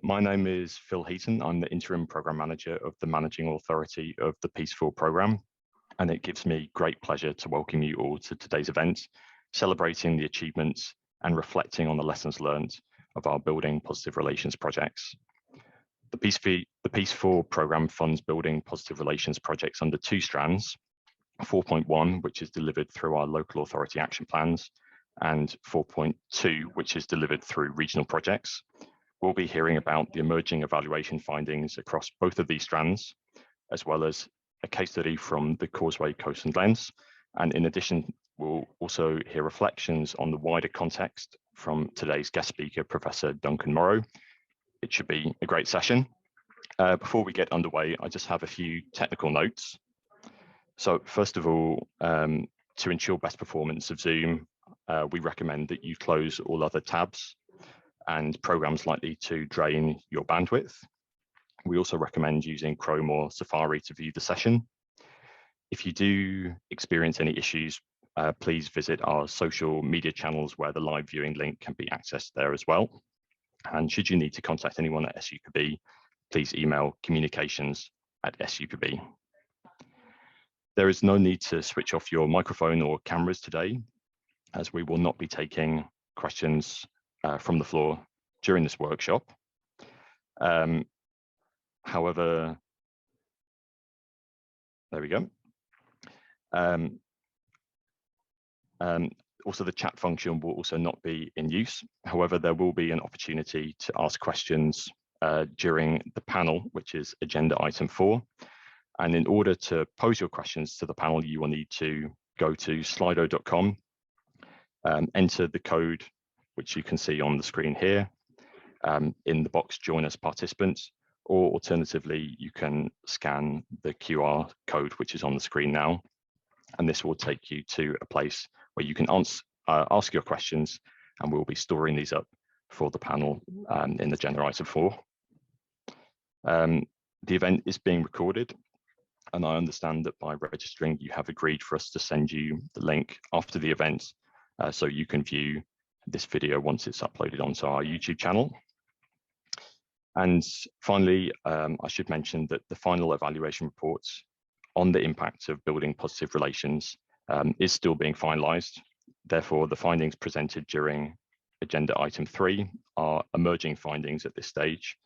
My name is Phil Heaton. I'm the Interim Programme Manager of the Managing Authority of the Peace IV Programme, and it gives me great pleasure to welcome you all to today's event, celebrating the achievements and reflecting on the lessons learned of our Building Positive Relations projects. The Peace IV Programme funds building positive relations projects under two strands, 4.1, which is delivered through our local authority action plans, and 4.2, which is delivered through regional projects. We'll be hearing about the emerging evaluation findings across both of these strands, as well as a case study from the Causeway Coast and Glens. And in addition, we'll also hear reflections on the wider context from today's guest speaker, Professor Duncan Morrow. It should be a great session. Before we get underway, I just have a few technical notes. So first of all, to ensure best performance of Zoom, we recommend that you close all other tabs and programs likely to drain your bandwidth. We also recommend using Chrome or Safari to view the session. If you do experience any issues, please visit our social media channels where the live viewing link can be accessed there as well. And should you need to contact anyone at SEUPB, please email communications@SEUPB. There is no need to switch off your microphone or cameras today, as we will not be taking questions from the floor during this workshop. However, there we go. Also, the chat function will also not be in use. However, there will be an opportunity to ask questions during the panel, which is agenda item 4. And in order to pose your questions to the panel, you will need to go to slido.com, enter the code, which you can see on the screen here, in the box join as participants, or alternatively, you can scan the QR code, which is on the screen now. And this will take you to a place where you can ask your questions, and we'll be storing these up for the panel in agenda item 4. The event is being recorded, and I understand that by registering, you have agreed for us to send you the link after the event, so you can view this video once it's uploaded onto our YouTube channel. And finally, I should mention that the final evaluation report on the impact of building positive relations is still being finalised. Therefore, the findings presented during agenda item 3 are emerging findings at this stage.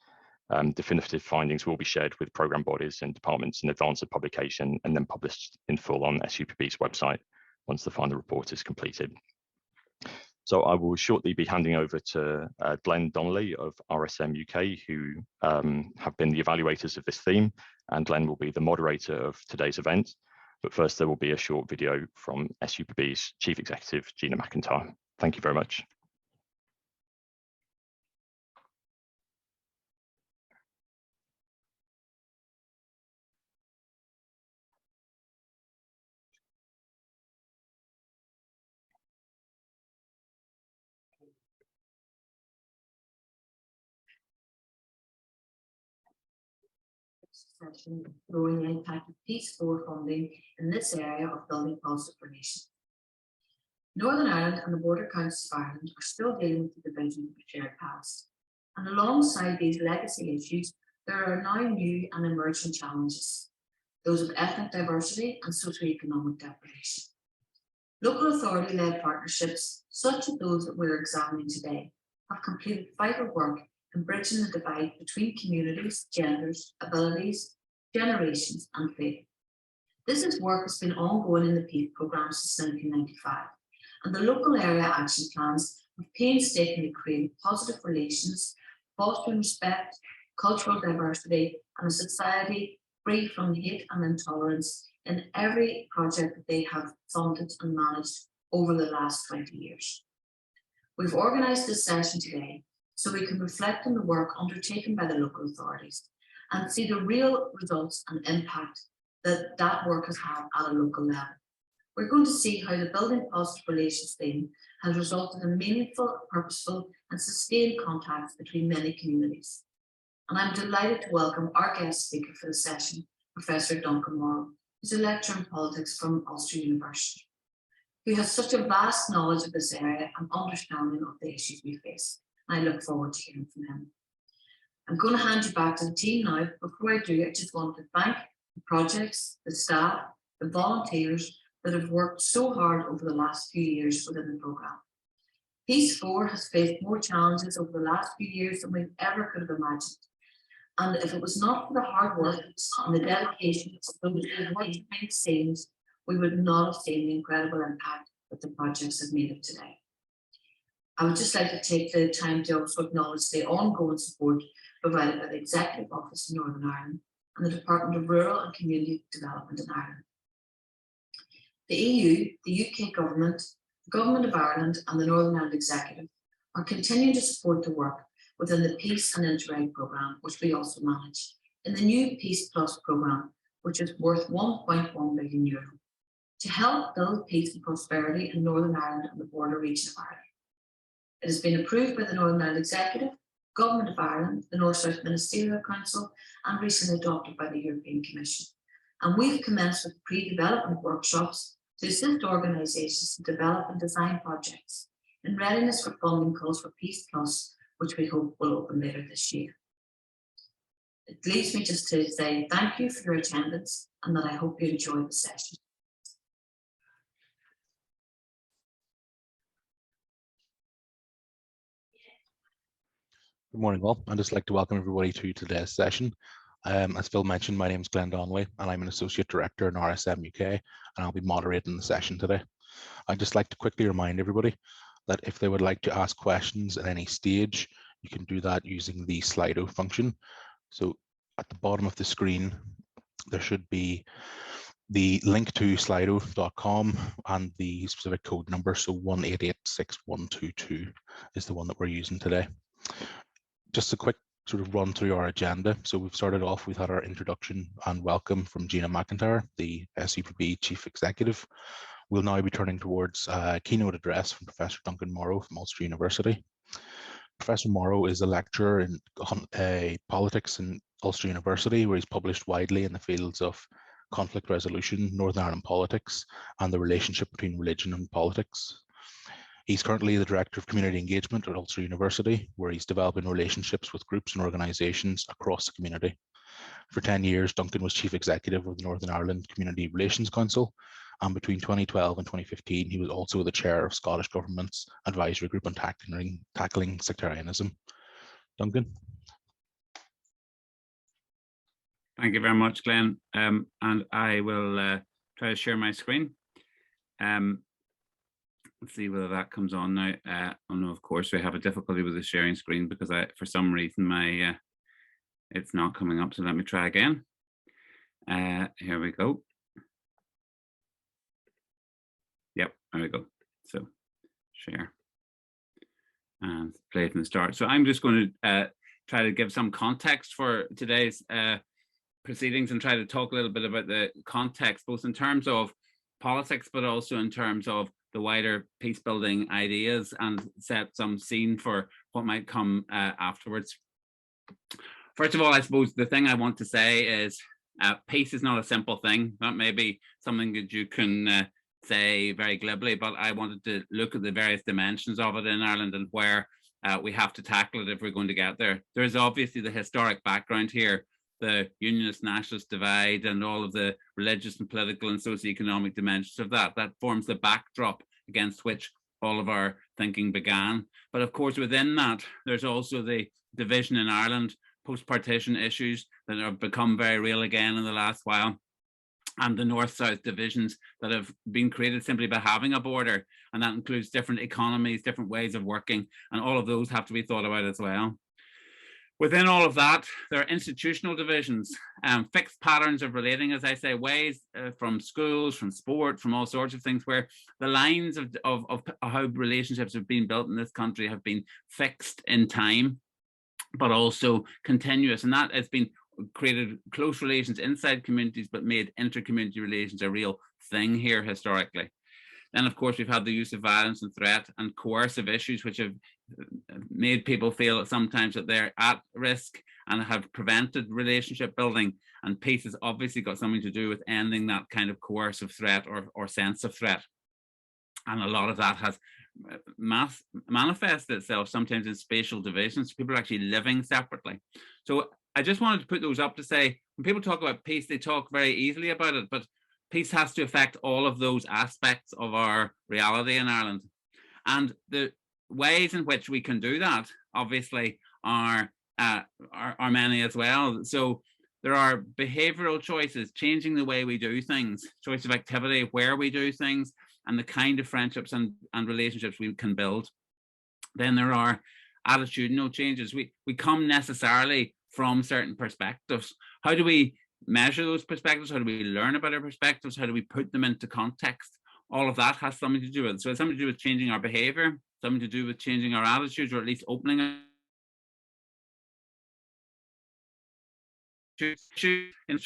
Definitive findings will be shared with programme bodies and departments in advance of publication and then published in full on SEUPB's website once the final report is completed. So I will shortly be handing over to Glenn Donnelly of RSM UK, who have been the evaluators of this theme, and Glenn will be the moderator of today's event. But first, there will be a short video from SEUPB's Chief Executive, Gina McIntyre. Thank you very much. Session growing the impact of Peace IV funding in this area of building positive relations. Northern Ireland and the border counties of Ireland are still dealing with the division of a shared past, and alongside these legacy issues, there are now new and emerging challenges, those of ethnic diversity and socio-economic deprivation. Local authority-led partnerships, such as those that we're examining today, have completed vital work in bridging the divide between communities, genders, abilities, generations, and faith. This work has been ongoing in the PEACE programme since 1995, and the local area action plans have painstakingly created positive relations, fostering respect, cultural diversity, and a society free from hate and intolerance in every project that they have funded and managed over the last 20 years. We've organised this session today so we can reflect on the work undertaken by the local authorities and see the real results and impact that that work has had at a local level. We're going to see how the Building Positive Relations theme has resulted in meaningful, purposeful and sustained contacts between many communities. And I'm delighted to welcome our guest speaker for the session, Professor Duncan Morrow, who's a lecturer in politics from Ulster University, who has such a vast knowledge of this area and understanding of the issues we face. I look forward to hearing from him. I'm going to hand you back to the team now. Before I do, I just want to thank the projects, the staff, the volunteers that have worked so hard over the last few years within the programme. Piece 4 has faced more challenges over the last few years than we ever could have imagined. And if it was not for the hard work and the dedication of those who worked behind the scenes, we would not have seen the incredible impact that the projects have made of today. I would just like to take the time to also acknowledge the ongoing support provided by the Executive Office in Northern Ireland and the Department of Rural and Community Development in Ireland. The EU, the UK Government, the Government of Ireland and the Northern Ireland Executive are continuing to support the work within the Peace and Interreg programme, which we also manage, in the new Peace Plus programme, which is worth €1.1 billion, to help build peace and prosperity in Northern Ireland and the border region of Ireland. It has been approved by the Northern Ireland Executive, Government of Ireland, the North-South Ministerial Council, and recently adopted by the European Commission. And we've commenced with pre-development workshops to assist organisations to develop and design projects in readiness for funding calls for Peace Plus, which we hope will open later this year. It leaves me just to say thank you for your attendance and that I hope you enjoy the session. Good morning, all. I'd just like to welcome everybody to today's session. As Phil mentioned, my name is Glenn Donnelly, and I'm an Associate Director in RSM UK, and I'll be moderating the session today. I'd just like to quickly remind everybody that if they would like to ask questions at any stage, you can do that using the Slido function. So at the bottom of the screen, there should be the link to slido.com and the specific code number. So 1886122 is the one that we're using today. Just a quick sort of run through our agenda. So we've started off, we've had our introduction and welcome from Gina McIntyre, the SEUPB Chief Executive. We'll now be turning towards a keynote address from Professor Duncan Morrow from Ulster University. Professor Morrow is a lecturer in politics in Ulster University, where he's published widely in the fields of conflict resolution, Northern Ireland politics, and the relationship between religion and politics. He's currently the Director of Community Engagement at Ulster University, where he's developing relationships with groups and organisations across the community. For 10 years, Duncan was Chief Executive of the Northern Ireland Community Relations Council, and between 2012 and 2015, he was also the Chair of Scottish Government's Advisory Group on Tackling Sectarianism. Duncan. Thank you very much, Glenn. And I will try to share my screen. Let's see whether that comes on now. Oh no, of course, we have a difficulty with the sharing screen because for some reason, my it's not coming up. So let me try again. Here we go. Yep, there we go. So share and play from the start. So I'm just going to try to give some context for today's proceedings and try to talk a little bit about the context, both in terms of politics, but also in terms of the wider peace building ideas, and set some scene for what might come afterwards. First of all, I suppose the thing I want to say is peace is not a simple thing. That may be something that you can say very glibly, but I wanted to look at the various dimensions of it in Ireland and where we have to tackle it if we're going to get there. There's obviously the historic background here, the unionist nationalist divide and all of the religious and political and socioeconomic dimensions of that. That forms the backdrop against which all of our thinking began. But of course, within that, there's also the division in Ireland, post-partition issues that have become very real again in the last while, and the north-south divisions that have been created simply by having a border. And that includes different economies, different ways of working, and all of those have to be thought about as well. Within all of that, there are institutional divisions, fixed patterns of relating, as I say, ways from schools, from sport, from all sorts of things, where the lines of how relationships have been built in this country have been fixed in time, but also continuous. And that has been created close relations inside communities, but made inter-community relations a real thing here historically. Then, of course, we've had the use of violence and threat and coercive issues, which have made people feel sometimes that they're at risk and have prevented relationship building. And peace has obviously got something to do with ending that kind of coercive threat or sense of threat. And a lot of that has manifests itself sometimes in spatial divisions. People are actually living separately. So I just wanted to put those up to say, when people talk about peace, they talk very easily about it, but peace has to affect all of those aspects of our reality in Ireland. And the ways in which we can do that, obviously, are many as well. So there are behavioral choices, changing the way we do things, choice of activity, where we do things, and the kind of friendships and relationships we can build. Then there are attitudinal changes. We come necessarily from certain perspectives. How do we measure those perspectives? How do we learn about our perspectives? How do we put them into context? All of that has something to do with it. So it's something to do with changing our behavior, something to do with changing our attitudes, or at least opening.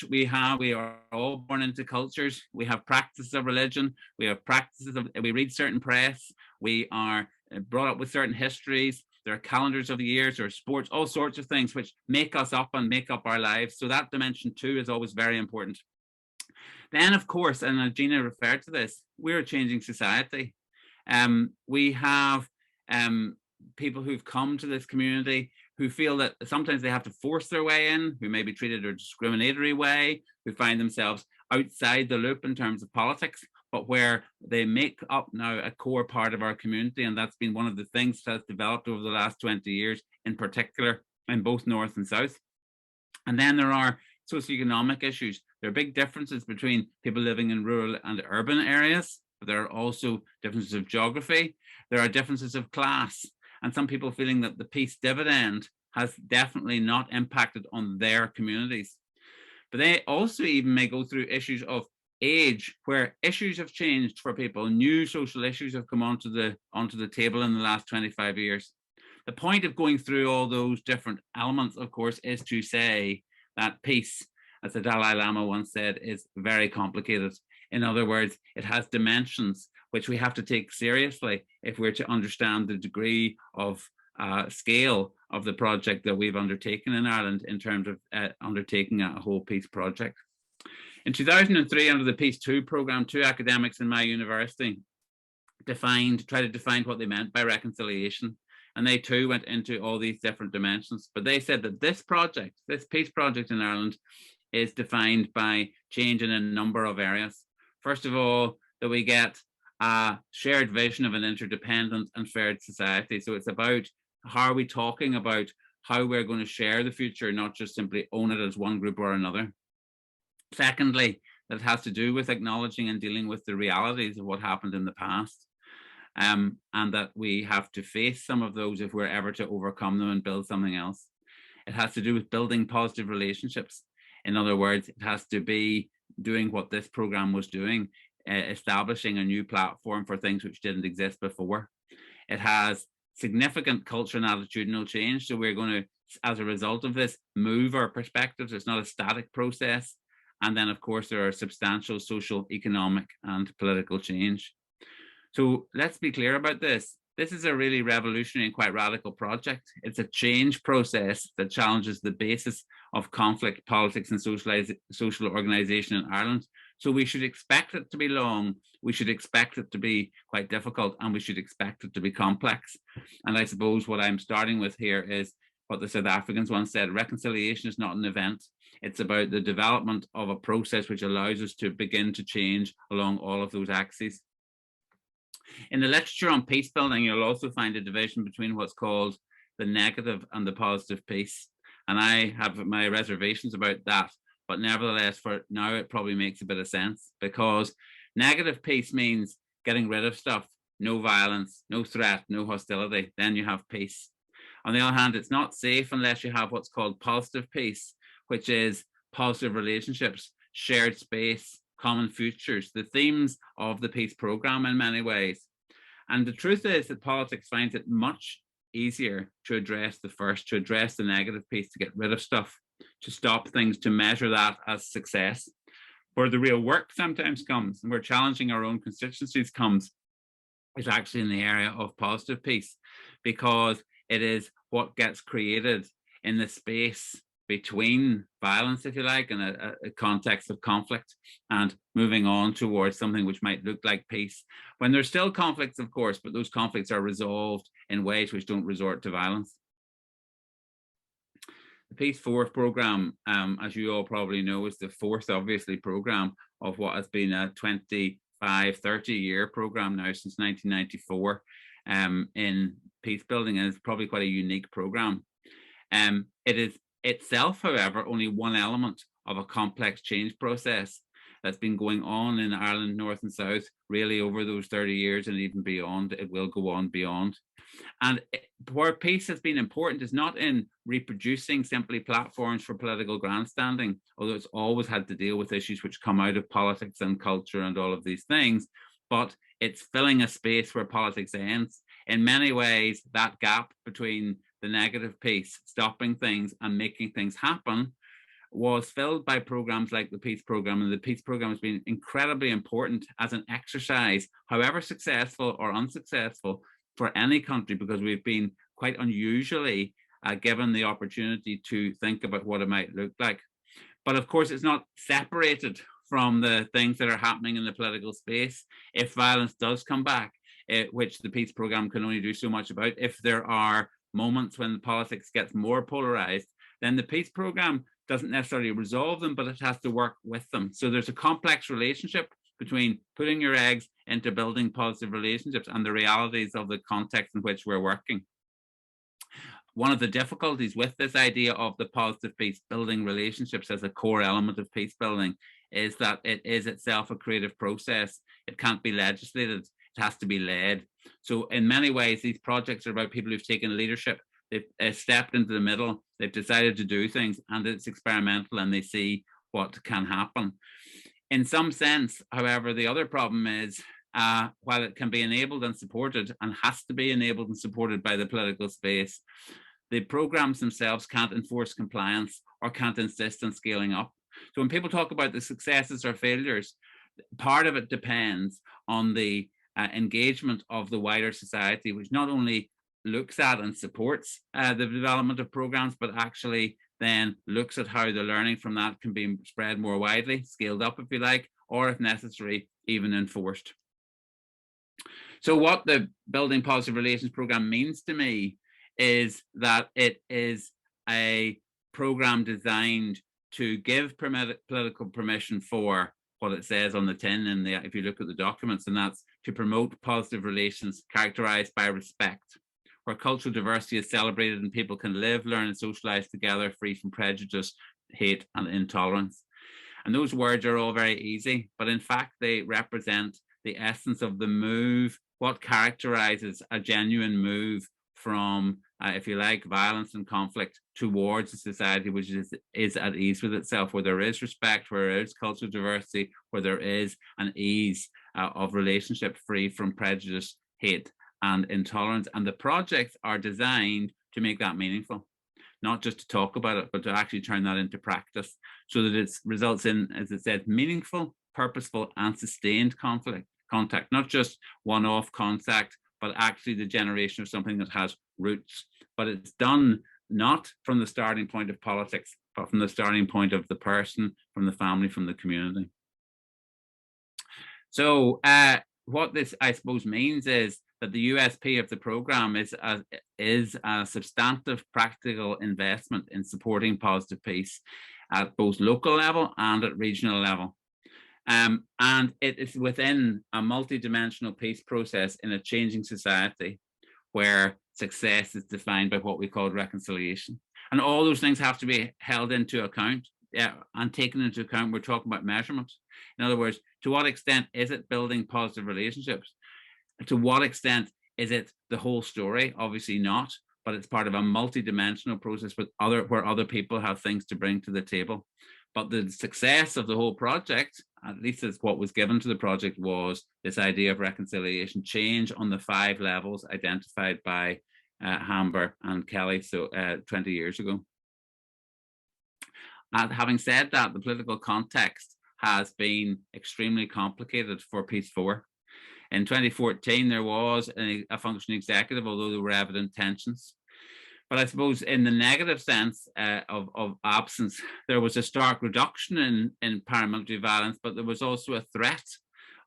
We are all born into cultures. We have practices of religion. We have practices of, we read certain press. We are brought up with certain histories. There are calendars of the years, or sports, all sorts of things which make us up and make up our lives. So that dimension too is always very important. Then, of course, and Gina referred to this, we're a changing society. We have people who've come to this community who feel that sometimes they have to force their way in, who may be treated in a discriminatory way, who find themselves outside the loop in terms of politics, but where they make up now a core part of our community. And that's been one of the things that has developed over the last 20 years, in particular, in both North and South. And then there are socioeconomic issues. There are big differences between people living in rural and urban areas, but there are also differences of geography. There are differences of class, and some people feeling that the peace dividend has definitely not impacted on their communities. But they also even may go through issues of age, where issues have changed for people. New social issues have come onto the table in the last 25 years. The point of going through all those different elements, of course, is to say that peace, as the Dalai Lama once said, is very complicated. In other words, it has dimensions which we have to take seriously if we're to understand the degree of scale of the project that we've undertaken in Ireland in terms of undertaking a whole peace project. In 2003, under the Peace 2 programme, 2 academics in my university tried to define what they meant by reconciliation. And they too went into all these different dimensions. But they said that this project, this peace project in Ireland, is defined by change in a number of areas. First of all, that we get a shared vision of an interdependent and fair society. So it's about how are we talking about how we're going to share the future, not just simply own it as one group or another. Secondly, that has to do with acknowledging and dealing with the realities of what happened in the past. And that we have to face some of those if we're ever to overcome them and build something else. It has to do with building positive relationships. In other words, it has to be doing what this program was doing, establishing a new platform for things which didn't exist before. It has significant culture and attitudinal change. So we're going to, as a result of this, move our perspectives. It's not a static process. And then, of course, there are substantial social, economic, and political change. So let's be clear about this. This is a really revolutionary and quite radical project. It's a change process that challenges the basis of conflict, politics, and social organisation in Ireland. So we should expect it to be long, we should expect it to be quite difficult, and we should expect it to be complex. And I suppose what I'm starting with here is what the South Africans once said: reconciliation is not an event. It's about the development of a process which allows us to begin to change along all of those axes. In the literature on peace building, you'll also find a division between what's called the negative and the positive peace. And I have my reservations about that, but nevertheless, for now, it probably makes a bit of sense, because negative peace means getting rid of stuff, no violence, no threat, no hostility, then you have peace. On the other hand, it's not safe unless you have what's called positive peace, which is positive relationships, shared space, common futures, the themes of the peace programme in many ways. And the truth is that politics finds it much easier to address the first, to address the negative piece, to get rid of stuff, to stop things, to measure that as success. Where the real work sometimes comes, and where challenging our own constituencies comes, is actually in the area of positive peace, because it is what gets created in the space between violence, if you like, and a context of conflict, and moving on towards something which might look like peace, when there's still conflicts, of course, but those conflicts are resolved in ways which don't resort to violence. The Peace 4 programme, as you all probably know, is the fourth, obviously, programme of what has been a 25-30-year programme now since 1994 in peace building, and it's probably quite a unique programme. It is itself, however, only one element of a complex change process that's been going on in Ireland, North and South, really over those 30 years and even beyond. It will go on beyond. And where peace has been important is not in reproducing simply platforms for political grandstanding, although it's always had to deal with issues which come out of politics and culture and all of these things, but it's filling a space where politics ends. In many ways, that gap between the negative peace, stopping things and making things happen, was filled by programs like the Peace Programme. And the Peace Programme has been incredibly important as an exercise, however successful or unsuccessful, for any country, because we've been quite unusually given the opportunity to think about what it might look like. But of course, it's not separated from the things that are happening in the political space. If violence does come back, which the Peace Programme can only do so much about, if there are moments when politics gets more polarized, then the Peace Programme doesn't necessarily resolve them, but it has to work with them. So there's a complex relationship between putting your eggs into building positive relationships and the realities of the context in which we're working. One of the difficulties with this idea of the positive peace building relationships as a core element of peace building is that it is itself a creative process. It can't be legislated, it has to be led. So in many ways, these projects are about people who've taken leadership, they've stepped into the middle, they've decided to do things, and it's experimental and they see what can happen. In some sense, however, the other problem is, while it can be enabled and supported and has to be enabled and supported by the political space, the programs themselves can't enforce compliance or can't insist on scaling up. So when people talk about the successes or failures, part of it depends on the engagement of the wider society, which not only looks at and supports the development of programs, but actually then looks at how the learning from that can be spread more widely, scaled up if you like, or if necessary, even enforced. So what the Building Positive Relations Programme means to me is that it is a programme designed to give political permission for what it says on the tin, and if you look at the documents, and that's to promote positive relations characterised by respect, where cultural diversity is celebrated and people can live, learn and socialise together free from prejudice, hate and intolerance. And those words are all very easy, but in fact they represent the essence of the move, what characterises a genuine move from, if you like, violence and conflict towards a society which is at ease with itself, where there is respect, where there is cultural diversity, where there is an ease of relationship free from prejudice, hate and intolerance. And the projects are designed to make that meaningful, not just to talk about it, but to actually turn that into practice, so that it results in, as it said, meaningful, purposeful and sustained contact, not just one-off contact, but actually the generation of something that has roots. But it's done not from the starting point of politics, but from the starting point of the person, from the family, from the community. So what this, I suppose, means is that the USP of the programme is a substantive practical investment in supporting positive peace at both local level and at regional level. And it is within a multidimensional peace process in a changing society where success is defined by what we call reconciliation. And all those things have to be held into account and taken into account. We're talking about measurement. In other words, to what extent is it building positive relationships? To what extent is it the whole story? Obviously not, but it's part of a multidimensional process where other people have things to bring to the table. But the success of the whole project, at least as what was given to the project, was this idea of reconciliation, change on the 5 levels identified by Hamber and Kelly 20 years ago. Having said that, the political context has been extremely complicated for Peace 4. In 2014, there was a functioning executive, although there were evident tensions. But I suppose in the negative sense of absence, there was a stark reduction in paramilitary violence, but there was also a threat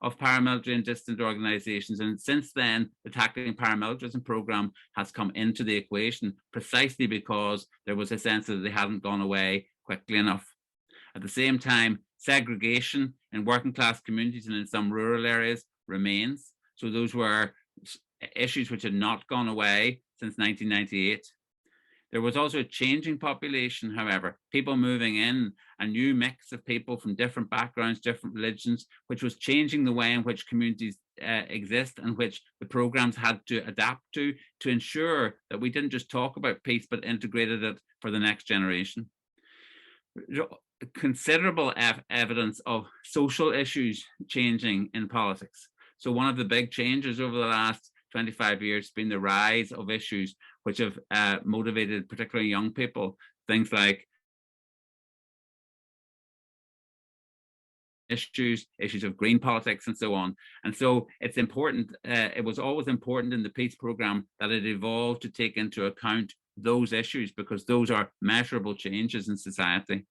of paramilitary and distant organizations. And since then, the Tackling Paramilitarism program has come into the equation precisely because there was a sense that they hadn't gone away quickly enough. At the same time, segregation in working class communities and in some rural areas remains. So those were issues which had not gone away since 1998. There was also a changing population, however, people moving in, a new mix of people from different backgrounds, different religions, which was changing the way in which communities exist and which the programs had to adapt to ensure that we didn't just talk about peace, but integrated it for the next generation. Considerable evidence of social issues changing in politics. So one of the big changes over the last 25 years has been the rise of issues which have motivated particularly young people, things like issues of green politics and so on. And so it's important, it was always important in the peace program that it evolved to take into account those issues, because those are measurable changes in society,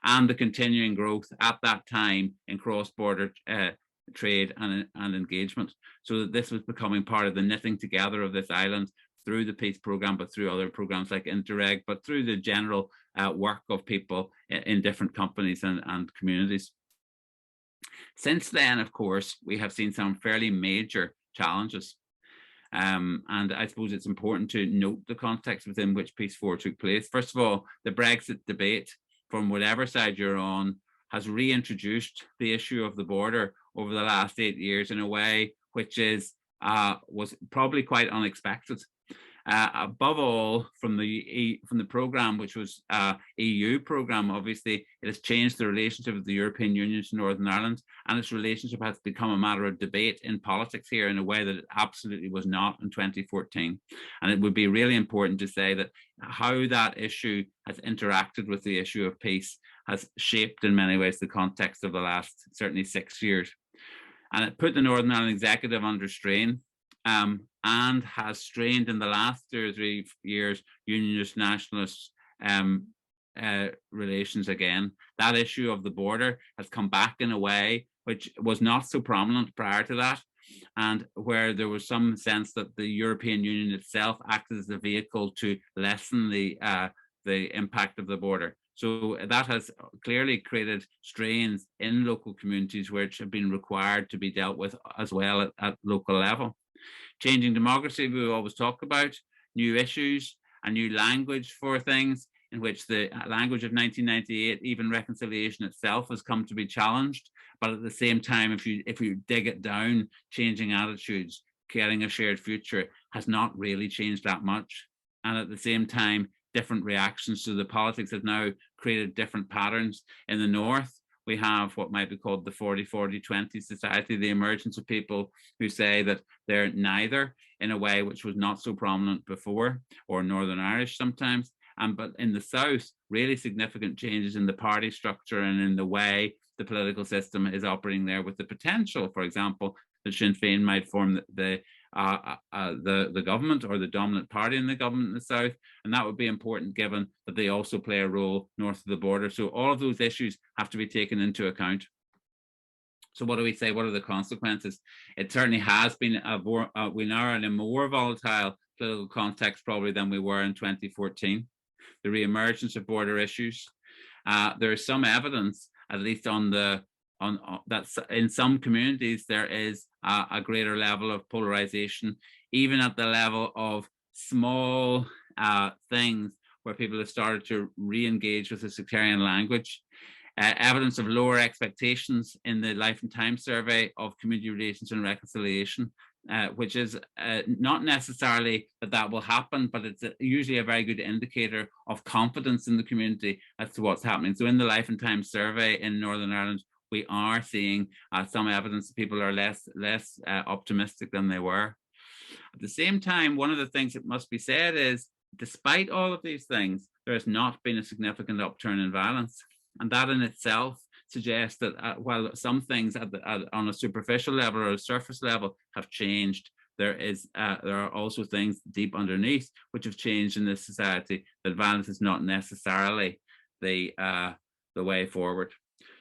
and the continuing growth at that time in cross-border trade and engagement. So that this was becoming part of the knitting together of this island through the peace program, but through other programs like Interreg, but through the general work of people in different companies and communities. Since then, of course, we have seen some fairly major challenges. And I suppose it's important to note the context within which Peace 4 took place. First of all, the Brexit debate, from whatever side you're on, has reintroduced the issue of the border over the last 8 years in a way which is was probably quite unexpected. Above all, from the program, which was EU program, obviously it has changed the relationship of the European Union to Northern Ireland, and its relationship has become a matter of debate in politics here in a way that it absolutely was not in 2014. And it would be really important to say that how that issue has interacted with the issue of peace has shaped in many ways the context of the last certainly 6 years. And it put the Northern Ireland Executive under strain, and has strained in the last 2 or 3 years unionist nationalist relations again. That issue of the border has come back in a way which was not so prominent prior to that, and where there was some sense that the European Union itself acted as a vehicle to lessen the impact of the border. So that has clearly created strains in local communities which have been required to be dealt with as well at local level. Changing democracy, we always talk about, new issues, a new language for things, in which the language of 1998, even reconciliation itself, has come to be challenged. But at the same time, if you dig it down, changing attitudes, creating a shared future has not really changed that much. And at the same time, different reactions to the politics have now created different patterns. In the North, we have what might be called the 40-40-20 society, the emergence of people who say that they're neither, in a way which was not so prominent before, or Northern Irish sometimes. But in the South, really significant changes in the party structure and in the way the political system is operating there, with the potential, for example, that Sinn Féin might form the government or the dominant party in the government in the South. And that would be important given that they also play a role north of the border. So all of those issues have to be taken into account. So what do we say? What are the consequences? It certainly has been we now are in a more volatile political context probably than we were in 2014. The reemergence of border issues. There is some evidence, at least that in some communities there is a greater level of polarization, even at the level of small things where people have started to re-engage with the sectarian language. Evidence of lower expectations in the Life and Times survey of community relations and reconciliation, which is not necessarily that will happen, but it's usually a very good indicator of confidence in the community as to what's happening. So in the Life and Times survey in Northern Ireland, we are seeing some evidence that people are less optimistic than they were. At the same time, one of the things that must be said is, despite all of these things, there has not been a significant upturn in violence. And that in itself suggests that while some things on a superficial level or a surface level have changed, there are also things deep underneath which have changed in this society, that violence is not necessarily the way forward.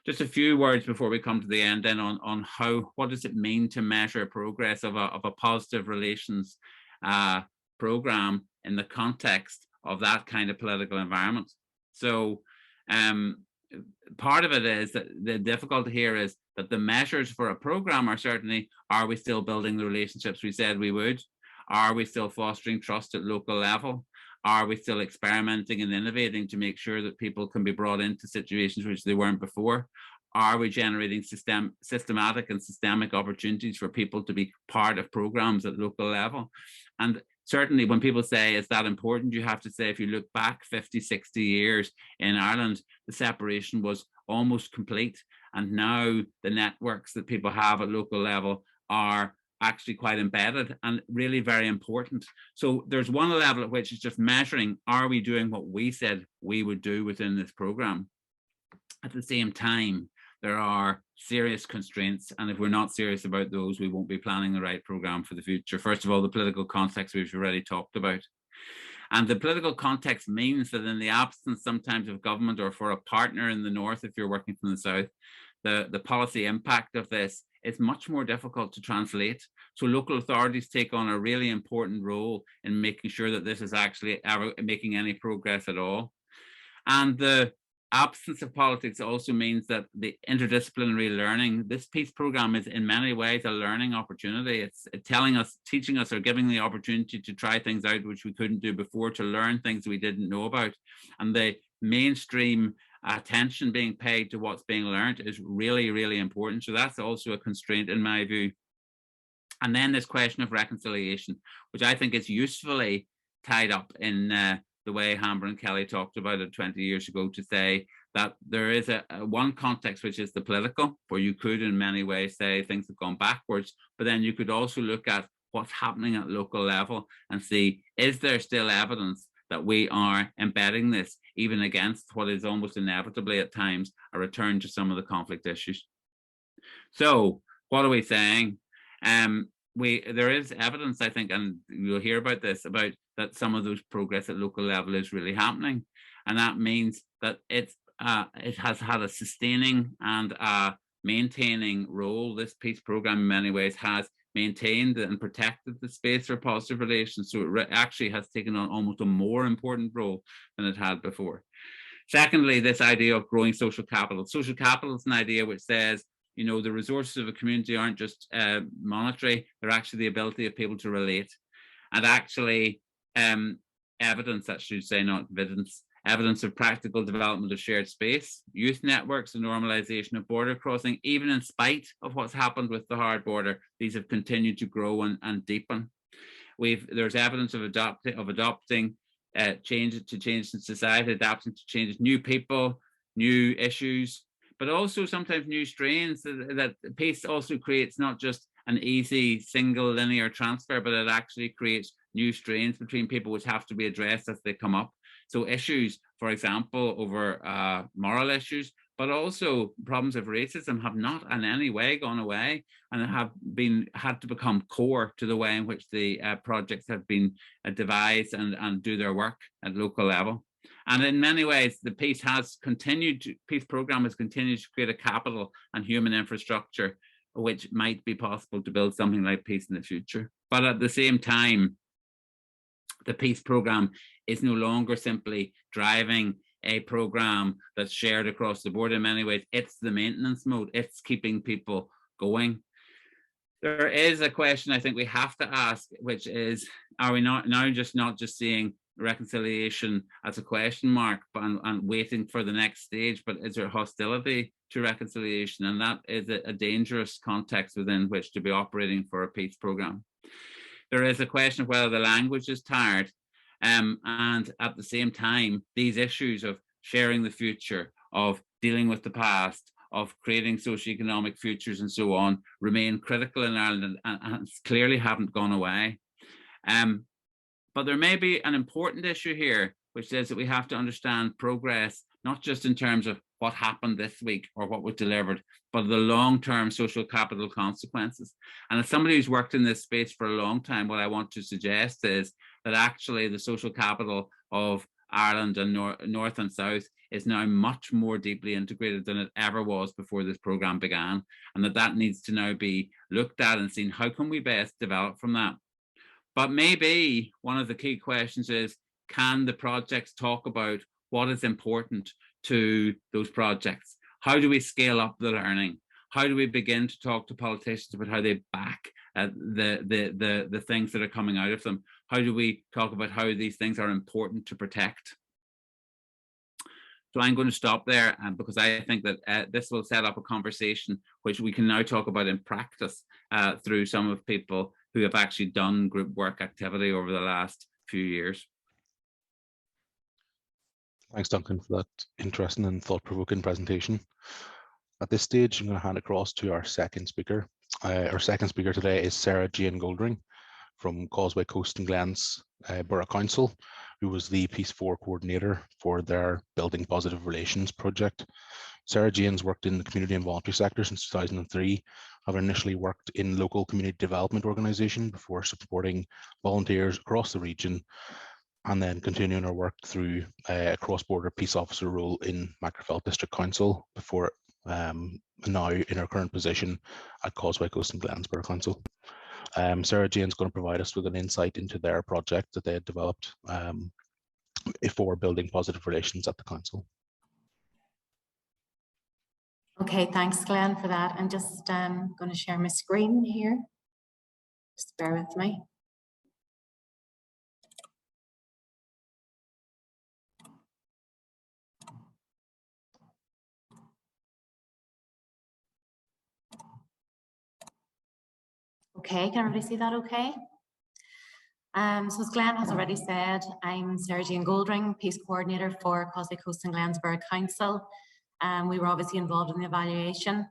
Just a few words before we come to the end then on what does it mean to measure progress of a positive relations program in the context of that kind of political environment. So part of it is that the difficulty here is that the measures for a program are certainly, are we still building the relationships we said we would? Are we still fostering trust at local level? Are we still experimenting and innovating to make sure that people can be brought into situations which they weren't before? Are we generating systematic and systemic opportunities for people to be part of programs at local level? And certainly when people say, is that important? You have to say, if you look back 50, 60 years in Ireland, the separation was almost complete. And now the networks that people have at local level are actually quite embedded and really very important. So there's one level at which it's just measuring, are we doing what we said we would do within this program? At the same time, there are serious constraints, and if we're not serious about those, we won't be planning the right program for the future. First of all, the political context we've already talked about. And the political context means that in the absence sometimes of government, or for a partner in the north, if you're working from the south, the policy impact of this is much more difficult to translate. So local authorities take on a really important role in making sure that this is actually ever making any progress at all. And the absence of politics also means that the interdisciplinary learning, this peace program is in many ways a learning opportunity. It's telling us, teaching us, or giving the opportunity to try things out which we couldn't do before, to learn things we didn't know about. And the mainstream attention being paid to what's being learned is really, really important. So that's also a constraint in my view. And then this question of reconciliation, which I think is usefully tied up in the way Hamber and Kelly talked about it 20 years ago, to say that there is a one context, which is the political, where you could in many ways say things have gone backwards, but then you could also look at what's happening at local level and see, is there still evidence that we are embedding this, even against what is almost inevitably at times a return to some of the conflict issues. So what are we saying? There is evidence, I think, and you'll hear about this, about that some of those progress at local level is really happening. And that means that it has had a sustaining and a maintaining role. This peace program in many ways has maintained and protected the space for positive relations. So it actually has taken on almost a more important role than it had before. Secondly, this idea of growing social capital. Social capital is an idea which says, you know, the resources of a community aren't just monetary, they're actually the ability of people to relate. And actually evidence, I should say, not evidence, evidence of practical development of shared space, youth networks, and normalization of border crossing. Even in spite of what's happened with the hard border, these have continued to grow and deepen. There's evidence of adopting change in society, adapting to changes, new people, new issues, but also sometimes new strains. That peace also creates not just an easy single linear transfer, but it actually creates new strains between people which have to be addressed as they come up. So issues, for example, over moral issues, but also problems of racism have not in any way gone away, and have had to become core to the way in which the projects have been devised and do their work at local level. And in many ways, the peace program has continued to create a capital and human infrastructure which might be possible to build something like peace in the future. But at the same time, the peace program is no longer simply driving a program that's shared across the board. In many ways, it's the maintenance mode. It's keeping people going. There is a question I think we have to ask, which is, are we not just seeing reconciliation as a question mark and waiting for the next stage, but is there hostility to reconciliation? And that is a dangerous context within which to be operating for a peace program. There is a question of whether the language is tired, and at the same time, these issues of sharing the future, of dealing with the past, of creating socioeconomic futures and so on, remain critical in Ireland and clearly haven't gone away. But there may be an important issue here, which says that we have to understand progress, not just in terms of what happened this week or what was delivered, but the long-term social capital consequences. And as somebody who's worked in this space for a long time, what I want to suggest is that actually the social capital of Ireland and North and South is now much more deeply integrated than it ever was before this programme began, and that needs to now be looked at and seen how can we best develop from that. But maybe one of the key questions is, can the projects talk about what is important to those projects? How do we scale up the learning? How do we begin to talk to politicians about how they back the things that are coming out of them? How do we talk about how these things are important to protect? So I'm going to stop there, because I think that this will set up a conversation which we can now talk about in practice through some of people who have actually done group work activity over the last few years. Thanks, Duncan, for that interesting and thought-provoking presentation. At this stage, I'm going to hand across to our second speaker. Our second speaker today is Sarah Jane Goldring from Causeway Coast and Glens Borough Council, who was the Peace 4 coordinator for their Building Positive Relations project. Sarah Jane's worked in the community and voluntary sector since 2003, having initially worked in local community development organisation before supporting volunteers across the region, and then continuing her work through a cross-border peace officer role in Magherafelt District Council before now in her current position at Causeway Coast and Glens Borough Council. Sarah Jane's going to provide us with an insight into their project that they had developed for building positive relations at the council. Okay, thanks, Glenn, for that. I'm just going to share my screen here. Just bear with me. Okay, can everybody see that okay? So as Glenn has already said, I'm Sarah Jane Goldring, Peace Coordinator for Causeway Coast and Glens Borough Council. We were obviously involved in the evaluation.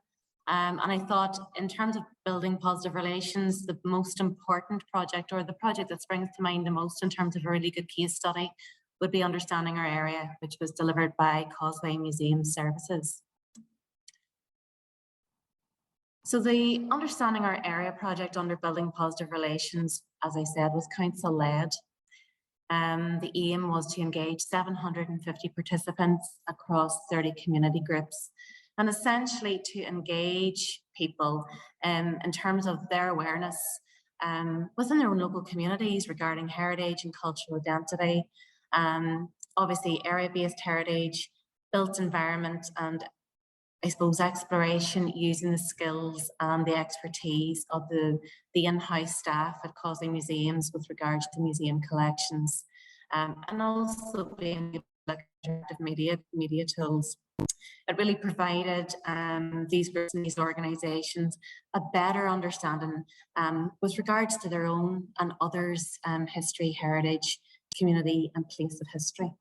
And I thought in terms of building positive relations, the most important project, or the project that springs to mind the most in terms of a really good case study, would be Understanding Our Area, which was delivered by Causeway Museum Services. So the Understanding Our Area project under Building Positive Relations, as I said, was council-led. The aim was to engage 750 participants across 30 community groups, and essentially to engage people in terms of their awareness within their own local communities regarding heritage and cultural identity, obviously area-based heritage, built environment, and I suppose exploration using the skills and the expertise of the in-house staff at Causeway Museums with regards to museum collections, and also being able to look at interactive media tools. It really provided these groups and these organisations a better understanding with regards to their own and others' history, heritage, community and place of history.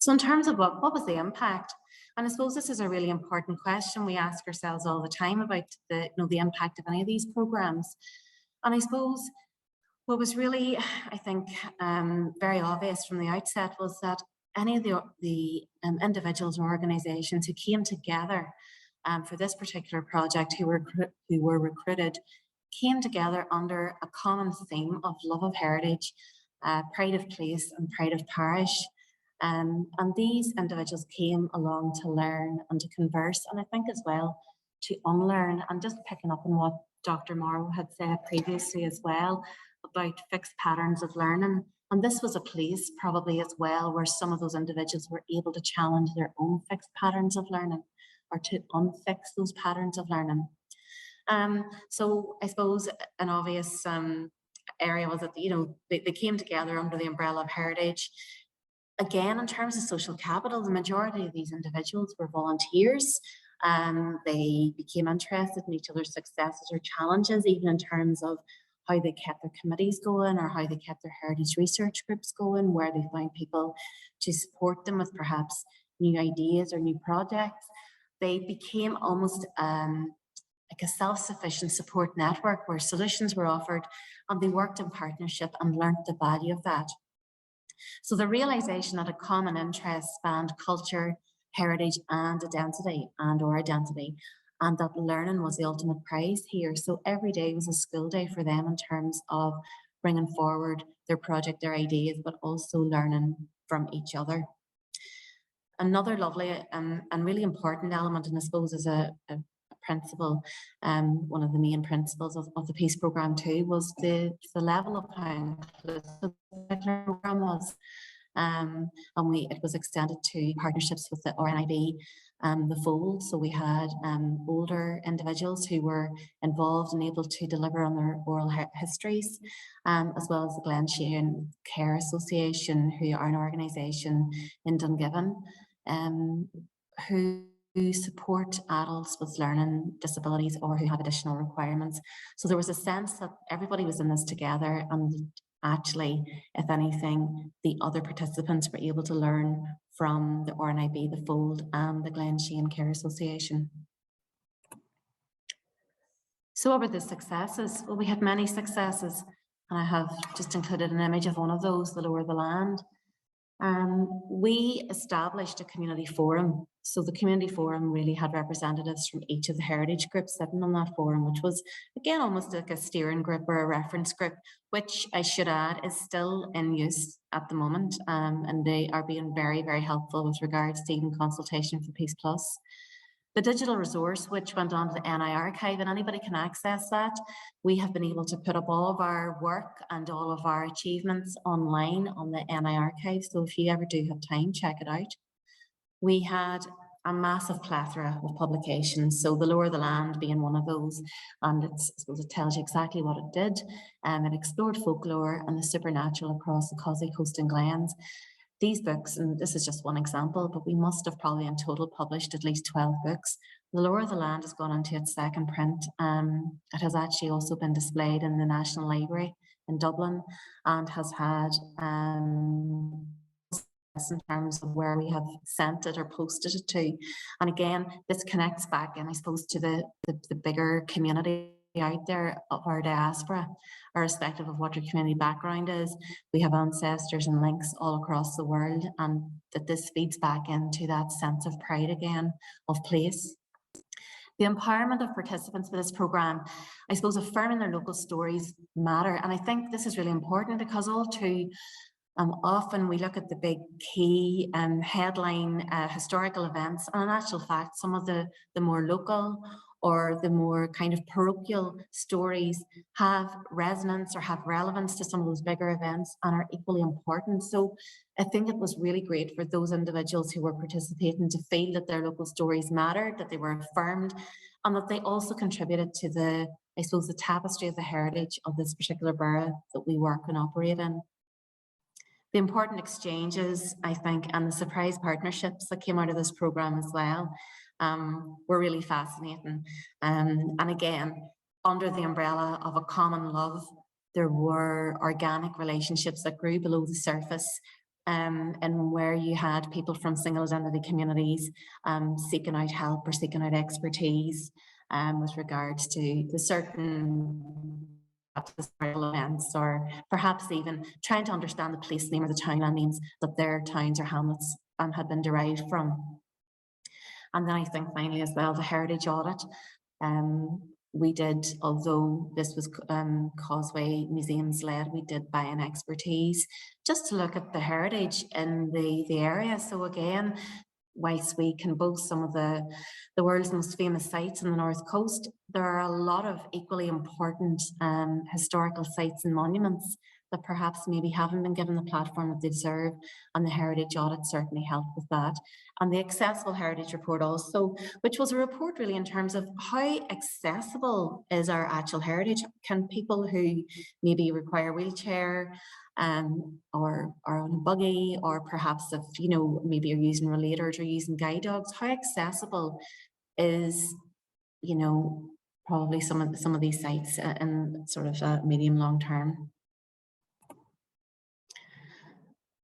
So in terms of what was the impact? And I suppose this is a really important question we ask ourselves all the time about the impact of any of these programmes. And I suppose what was really, I think, very obvious from the outset was that any of the individuals or organisations who came together for this particular project, who were recruited, came together under a common theme of love of heritage, pride of place and pride of parish. And these individuals came along to learn and to converse, and I think as well to unlearn. And just picking up on what Dr. Morrow had said previously as well about fixed patterns of learning. And this was a place probably as well where some of those individuals were able to challenge their own fixed patterns of learning or to unfix those patterns of learning. So I suppose an obvious area was that, they came together under the umbrella of heritage. Again, in terms of social capital, the majority of these individuals were volunteers. They became interested in each other's successes or challenges, even in terms of how they kept their committees going or how they kept their heritage research groups going, where they found people to support them with perhaps new ideas or new projects. They became almost like a self-sufficient support network where solutions were offered and they worked in partnership and learnt the value of that. So the realization that a common interest spanned culture, heritage and identity and that learning was the ultimate prize here. So every day was a school day for them in terms of bringing forward their project, their ideas, but also learning from each other. Another lovely and really important element, and I suppose is a principle, one of the main principles of the Peace Programme too, was the level of how inclusive the programme was. And it was extended to partnerships with the RNIB and the Fold. So we had older individuals who were involved and able to deliver on their oral histories, as well as the Glen Sheehan Care Association, who are an organisation in Dungiven, who support adults with learning disabilities or who have additional requirements. So there was a sense that everybody was in this together, and actually, if anything, the other participants were able to learn from the RNIB, the Fold and the Glen Sheehan Care Association. So what were the successes? Well, we had many successes, and I have just included an image of one of those, the Lower the Land. We established a community forum. So the community forum really had representatives from each of the heritage groups sitting on that forum, which was, again, almost like a steering group or a reference group, which I should add is still in use at the moment. And they are being very, very helpful with regards to even consultation for Peace Plus. The digital resource, which went on to the NI archive, and anybody can access that. We have been able to put up all of our work and all of our achievements online on the NI archive. So if you ever do have time, check it out. We had a massive plethora of publications. So the Lower the Land being one of those, and I suppose it tells you exactly what it did. It explored folklore and the supernatural across the Cossey Coast and Glens. These books, and this is just one example, but we must have probably in total published at least 12 books. The Lower the Land has gone into its second print. It has actually also been displayed in the National Library in Dublin and has had in terms of where we have sent it or posted it to. And again, this connects back in, I suppose, to the bigger community out there of our diaspora, irrespective of what your community background is. We have ancestors and links all across the world, and that this feeds back into that sense of pride again, of place. The empowerment of participants for this programme, I suppose affirming their local stories matter. And I think this is really important because all too often we look at the big key headline historical events, and in actual fact, some of the more local or the more kind of parochial stories have resonance or have relevance to some of those bigger events and are equally important. So I think it was really great for those individuals who were participating to feel that their local stories mattered, that they were affirmed, and that they also contributed to the, I suppose, the tapestry of the heritage of this particular borough that we work and operate in. The important exchanges, I think, and the surprise partnerships that came out of this programme as well were really fascinating. And again, under the umbrella of a common love, there were organic relationships that grew below the surface, and where you had people from single identity communities seeking out help or seeking out expertise with regards to the certain events, or perhaps even trying to understand the place name or the townland names that their towns or hamlets had been derived from. And then I think finally as well, the heritage audit. We did, although this was Causeway Museums led, we did buy an expertise just to look at the heritage in the area. So again, whilst we can boast some of the world's most famous sites on the North Coast, there are a lot of equally important historical sites and monuments that perhaps maybe haven't been given the platform that they deserve, and the heritage audit certainly helped with that. And the accessible heritage report also, which was a report really in terms of how accessible is our actual heritage. Can people who maybe require a wheelchair or are on a buggy, or perhaps if, you know, maybe you're using relators or using guide dogs, how accessible is, you know, probably some of these sites in sort of medium long term.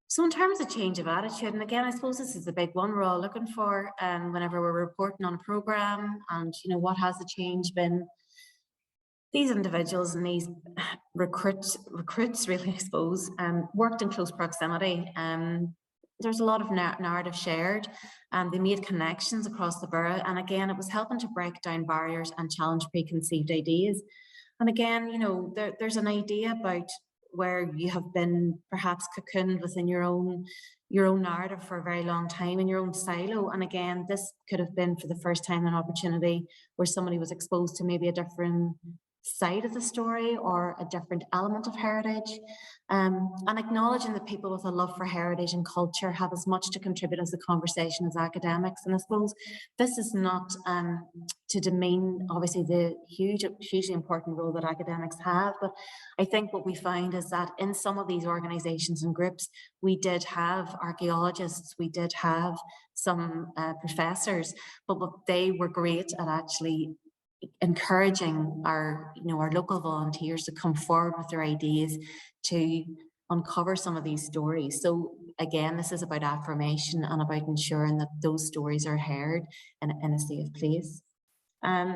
So in terms of change of attitude, and again, I suppose this is the big one we're all looking for whenever we're reporting on a programme, and, you know, what has the change been? These individuals and these recruits really, I suppose, worked in close proximity. There's a lot of narrative shared, and they made connections across the borough. And again, it was helping to break down barriers and challenge preconceived ideas. And again, you know, there's an idea about where you have been perhaps cocooned within your own narrative for a very long time in your own silo. And again, this could have been for the first time an opportunity where somebody was exposed to maybe a different side of the story or a different element of heritage, and acknowledging that people with a love for heritage and culture have as much to contribute as the conversation as academics. And I suppose this is not to demean obviously the hugely important role that academics have, but I think what we find is that in some of these organisations and groups we did have archaeologists, we did have some professors, but they were great at actually encouraging our local volunteers to come forward with their ideas to uncover some of these stories. So again, this is about affirmation and about ensuring that those stories are heard in a safe place.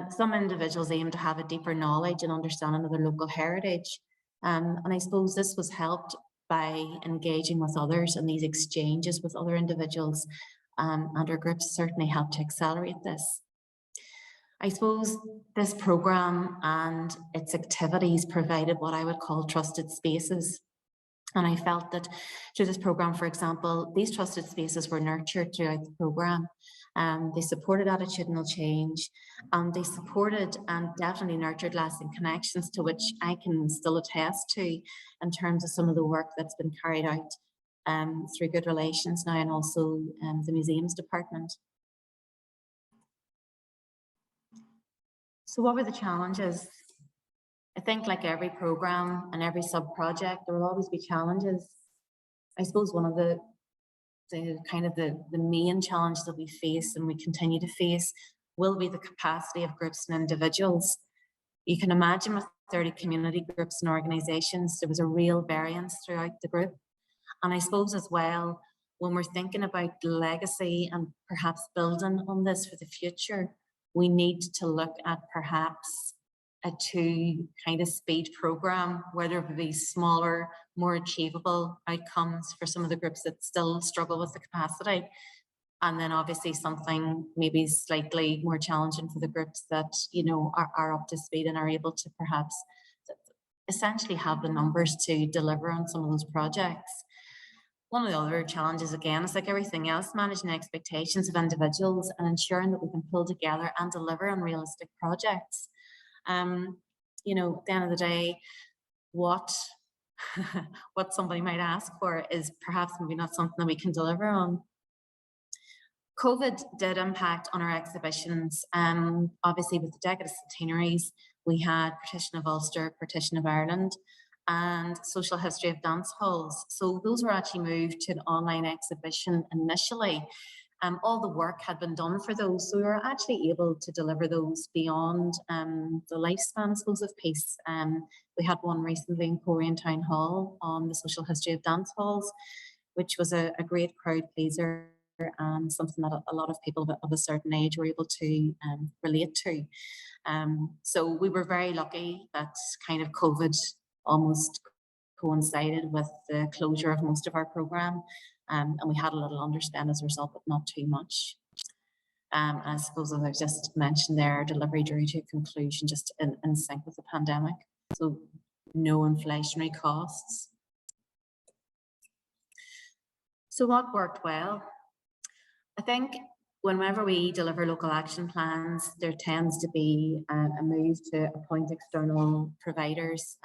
Some individuals aim to have a deeper knowledge and understanding of their local heritage, and I suppose this was helped by engaging with others, and these exchanges with other individuals and our groups certainly helped to accelerate this. I suppose this programme and its activities provided what I would call trusted spaces. And I felt that through this programme, for example, these trusted spaces were nurtured throughout the programme. They supported attitudinal change, and they supported and definitely nurtured lasting connections, to which I can still attest to in terms of some of the work that's been carried out through Good Relations now, and also the Museums Department. So what were the challenges? I think like every programme and every sub-project, there will always be challenges. I suppose one of the main challenges that we face and we continue to face will be the capacity of groups and individuals. You can imagine with 30 community groups and organisations, there was a real variance throughout the group. And I suppose as well, when we're thinking about legacy and perhaps building on this for the future, we need to look at perhaps a two-speed programme, where there would be smaller, more achievable outcomes for some of the groups that still struggle with the capacity. And then obviously something maybe slightly more challenging for the groups that, are up to speed and are able to perhaps essentially have the numbers to deliver on some of those projects. One of the other challenges, again, is like everything else, managing expectations of individuals and ensuring that we can pull together and deliver on realistic projects. At the end of the day, what somebody might ask for is perhaps maybe not something that we can deliver on. COVID did impact on our exhibitions. Obviously, with the Decade of Centenaries, we had Partition of Ulster, Partition of Ireland, and Social History of Dance Halls. So those were actually moved to an online exhibition initially. All the work had been done for those, so we were actually able to deliver those beyond the lifespan, I suppose, of piece. We had one recently in Korean Town Hall on the Social History of Dance Halls, which was a great crowd pleaser and something that a lot of people of a certain age were able to relate to. So we were very lucky that kind of COVID almost coincided with the closure of most of our programme, and we had a little underspend as a result, but not too much. I suppose, as I just mentioned there, delivery drew to a conclusion just in sync with the pandemic, so no inflationary costs. So what worked well? I think whenever we deliver local action plans, there tends to be a move to appoint external providers,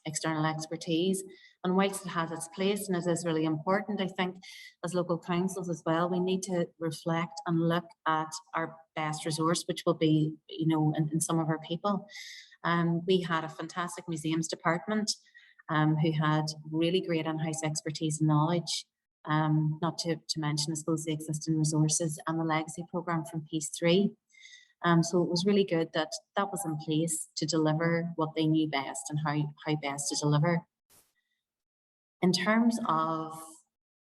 external expertise. And whilst it has its place and it is really important, I think as local councils as well, we need to reflect and look at our best resource, which will be, in some of our people. We had a fantastic museums department who had really great in-house expertise and knowledge. Not to mention, I suppose, the existing resources and the legacy programme from Piece 3. So it was really good that that was in place to deliver what they knew best and how best to deliver. In terms of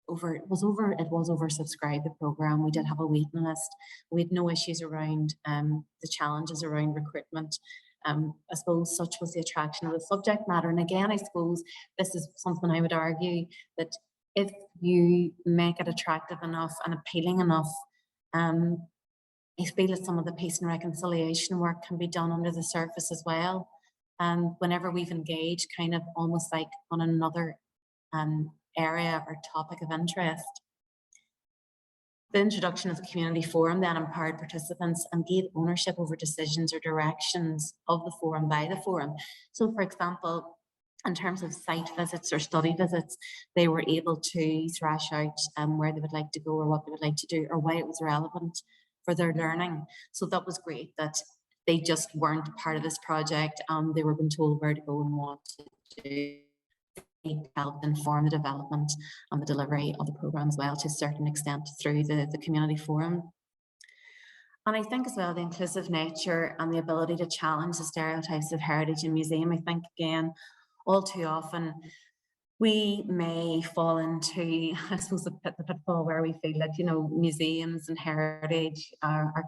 it was oversubscribed, the programme. We did have a waiting list. We had no issues around the challenges around recruitment. I suppose such was the attraction of the subject matter. And again, I suppose this is something I would argue, that if you make it attractive enough and appealing enough, I feel that some of the peace and reconciliation work can be done under the surface as well. Whenever we've engaged kind of almost like on another area or topic of interest. The introduction of the community forum then empowered participants and gave ownership over decisions or directions of the forum by the forum. So for example, in terms of site visits or study visits, they were able to thrash out where they would like to go or what they would like to do or why it was relevant for their learning. So that was great that they just weren't part of this project. They were being told where to go and what to do. Helped inform the development and the delivery of the programme as well, to a certain extent through the community forum. And I think as well the inclusive nature and the ability to challenge the stereotypes of heritage and museum. I think again, all too often we may fall into, I suppose, the pitfall where we feel that, you know, museums and heritage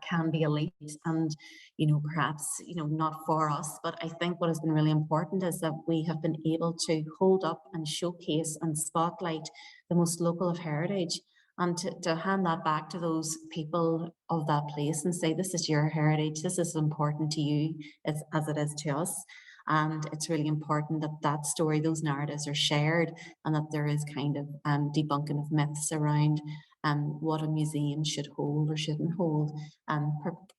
can be elite and, you know, perhaps, you know, not for us. But I think what has been really important is that we have been able to hold up and showcase and spotlight the most local of heritage, and to hand that back to those people of that place and say, this is your heritage, this is important to you as it is to us. And it's really important that that story, those narratives are shared, and that there is kind of debunking of myths around what a museum should hold or shouldn't hold,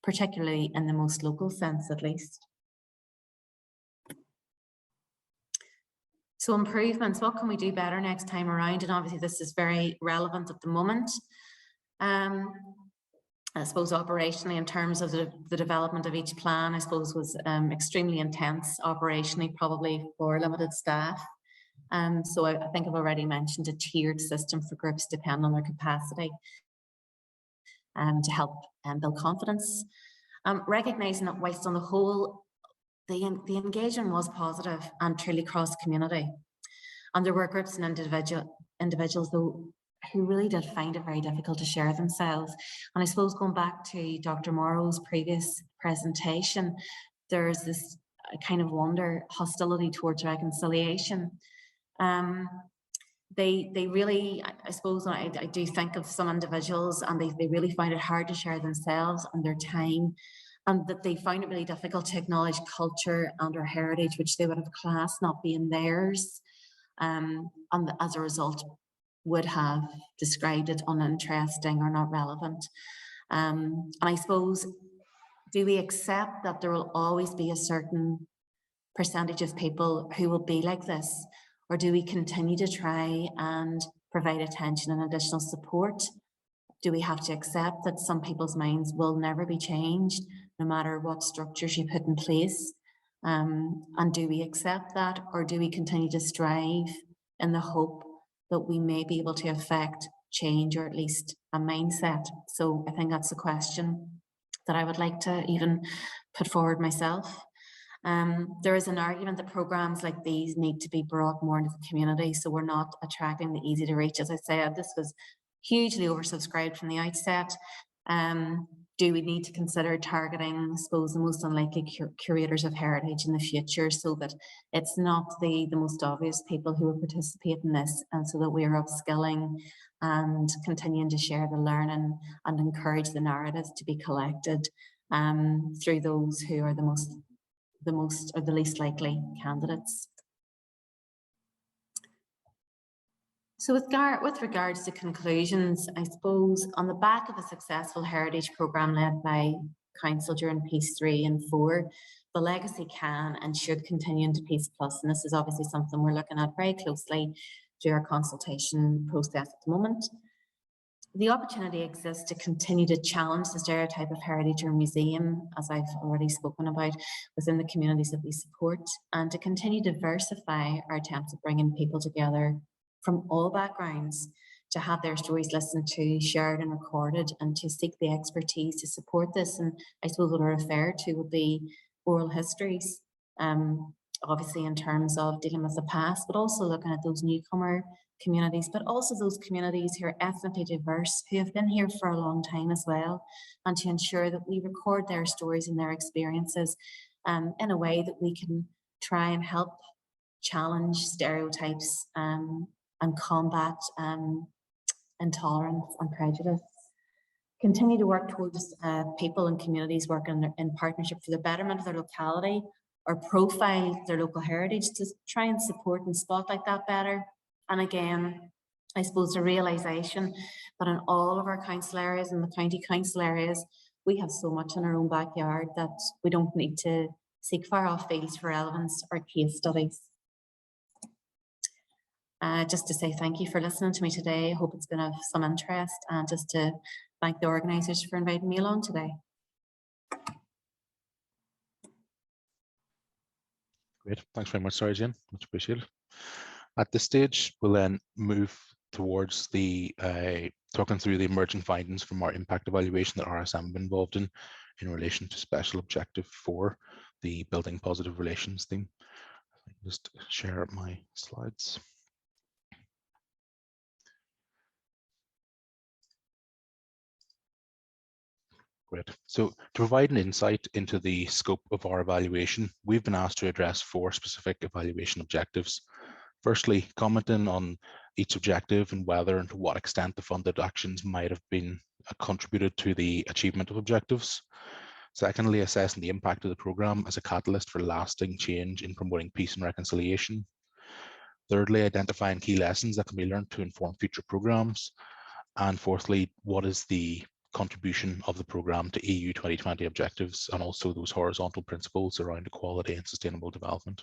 particularly in the most local sense at least. So improvements, what can we do better next time around? And obviously this is very relevant at the moment. I suppose operationally, in terms of the development of each plan, I suppose was extremely intense operationally, probably for limited staff. So I think I've already mentioned a tiered system for groups depending on their capacity to help build confidence. Recognising that whilst on the whole, the engagement was positive and truly cross-community. And there were groups and individuals though who really did find it very difficult to share themselves. And I suppose going back to Dr. Morrow's previous presentation, there's this kind of hostility towards reconciliation. They really, I suppose, I do think of some individuals, and they really find it hard to share themselves and their time, and that they find it really difficult to acknowledge culture and our heritage, which they would have classed not being theirs, and as a result would have described it uninteresting or not relevant. And I suppose, do we accept that there will always be a certain percentage of people who will be like this? Or do we continue to try and provide attention and additional support? Do we have to accept that some people's minds will never be changed, no matter what structures you put in place? And do we accept that, or do we continue to strive in the hope that we may be able to affect change, or at least a mindset? So I think that's a question that I would like to even put forward myself. There is an argument that programs like these need to be brought more into the community, so we're not attracting the easy to reach. As I said, this was hugely oversubscribed from the outset. Do we need to consider targeting, I suppose, the most unlikely curators of heritage in the future, so that it's not the most obvious people who will participate in this, and so that we are upskilling and continuing to share the learning and encourage the narratives to be collected through those who are the least likely candidates. So with regards to conclusions, I suppose on the back of a successful heritage programme led by Council during Piece 3 and 4, the legacy can and should continue into Piece Plus, and this is obviously something we're looking at very closely through our consultation process at the moment. The opportunity exists to continue to challenge the stereotype of heritage or museum, as I've already spoken about, within the communities that we support, and to continue to diversify our attempts at bringing people together from all backgrounds, to have their stories listened to, shared and recorded, and to seek the expertise to support this. And I suppose what I refer to would be oral histories, obviously in terms of dealing with the past, but also looking at those newcomer communities, but also those communities who are ethnically diverse, who have been here for a long time as well, and to ensure that we record their stories and their experiences in a way that we can try and help challenge stereotypes and combat intolerance and prejudice. Continue to work towards people and communities working in partnership for the betterment of their locality, or profile their local heritage to try and support and spotlight that better. And again, I suppose the realisation that in all of our council areas and the county council areas, we have so much in our own backyard that we don't need to seek far off fields for relevance or case studies. Just to say thank you for listening to me today. I hope it's been of some interest, and just to thank the organisers for inviting me along today. Great, thanks very much, Sarah Jane, much appreciated. At this stage, we'll then move towards the talking through the emerging findings from our impact evaluation that RSM have been involved in relation to special objective 4, the building positive relations theme. Just share my slides. Great. So to provide an insight into the scope of our evaluation, we've been asked to address 4 specific evaluation objectives. Firstly, commenting on each objective and whether and to what extent the funded actions might have been contributed to the achievement of objectives. Secondly, assessing the impact of the programme as a catalyst for lasting change in promoting peace and reconciliation. Thirdly, identifying key lessons that can be learned to inform future programmes. And fourthly, what is the contribution of the programme to EU 2020 objectives, and also those horizontal principles around equality and sustainable development.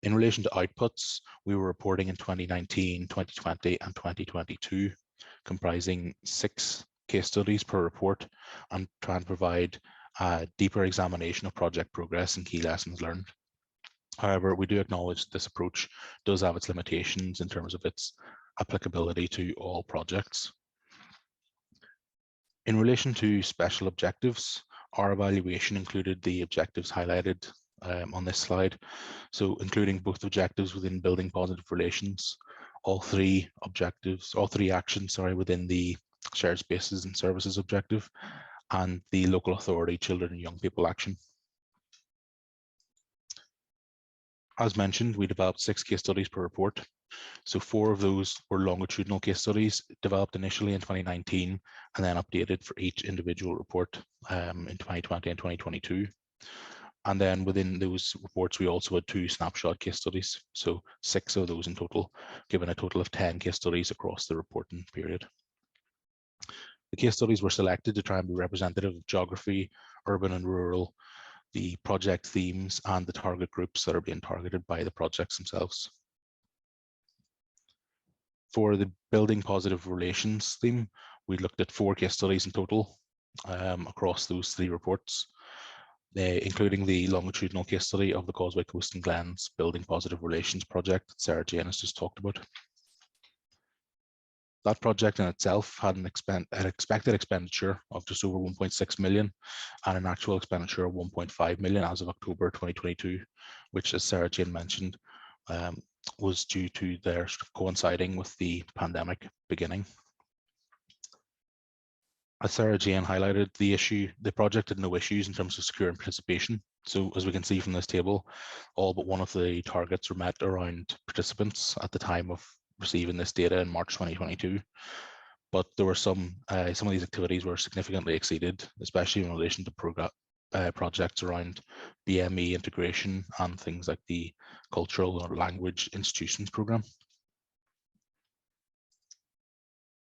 In relation to outputs, we were reporting in 2019, 2020 and 2022, comprising 6 case studies per report, and trying to provide a deeper examination of project progress and key lessons learned. However, we do acknowledge this approach does have its limitations in terms of its applicability to all projects. In relation to special objectives, our evaluation included the objectives highlighted on this slide. So including both objectives within building positive relations, all three actions within the shared spaces and services objective, and the local authority children and young people action. As mentioned, we developed 6 case studies per report. So 4 of those were longitudinal case studies developed initially in 2019 and then updated for each individual report in 2020 and 2022. And then within those reports, we also had 2 snapshot case studies. So 6 of those in total, given a total of 10 case studies across the reporting period. The case studies were selected to try and be representative of geography, urban and rural, the project themes, and the target groups that are being targeted by the projects themselves. For the building positive relations theme, we looked at 4 case studies in total across those 3 reports, including the longitudinal case study of the Causeway Coast and Glens Building Positive Relations project that Sarah Jane has just talked about. That project in itself had an expected expenditure of just over 1.6 million and an actual expenditure of 1.5 million as of October 2022, which, as Sarah Jane mentioned, was due to their coinciding with the pandemic beginning. As Sarah Jane highlighted, the project had no issues in terms of securing participation. So as we can see from this table, all but one of the targets were met around participants at the time of receiving this data in March 2022. But there were some of these activities were significantly exceeded, especially in relation to projects around BME integration and things like the Cultural or Language Institutions Programme.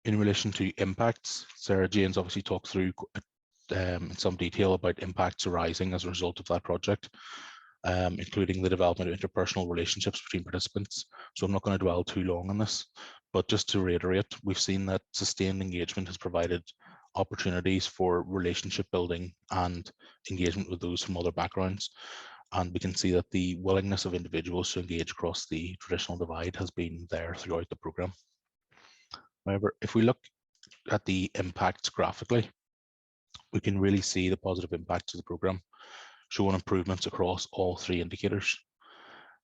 In relation to impacts, Sarah Jane's obviously talked through in some detail about impacts arising as a result of that project, including the development of interpersonal relationships between participants. So I'm not going to dwell too long on this, but just to reiterate, we've seen that sustained engagement has provided opportunities for relationship building and engagement with those from other backgrounds. And we can see that the willingness of individuals to engage across the traditional divide has been there throughout the programme. However, if we look at the impacts graphically, we can really see the positive impacts of the programme, showing improvements across all 3 indicators.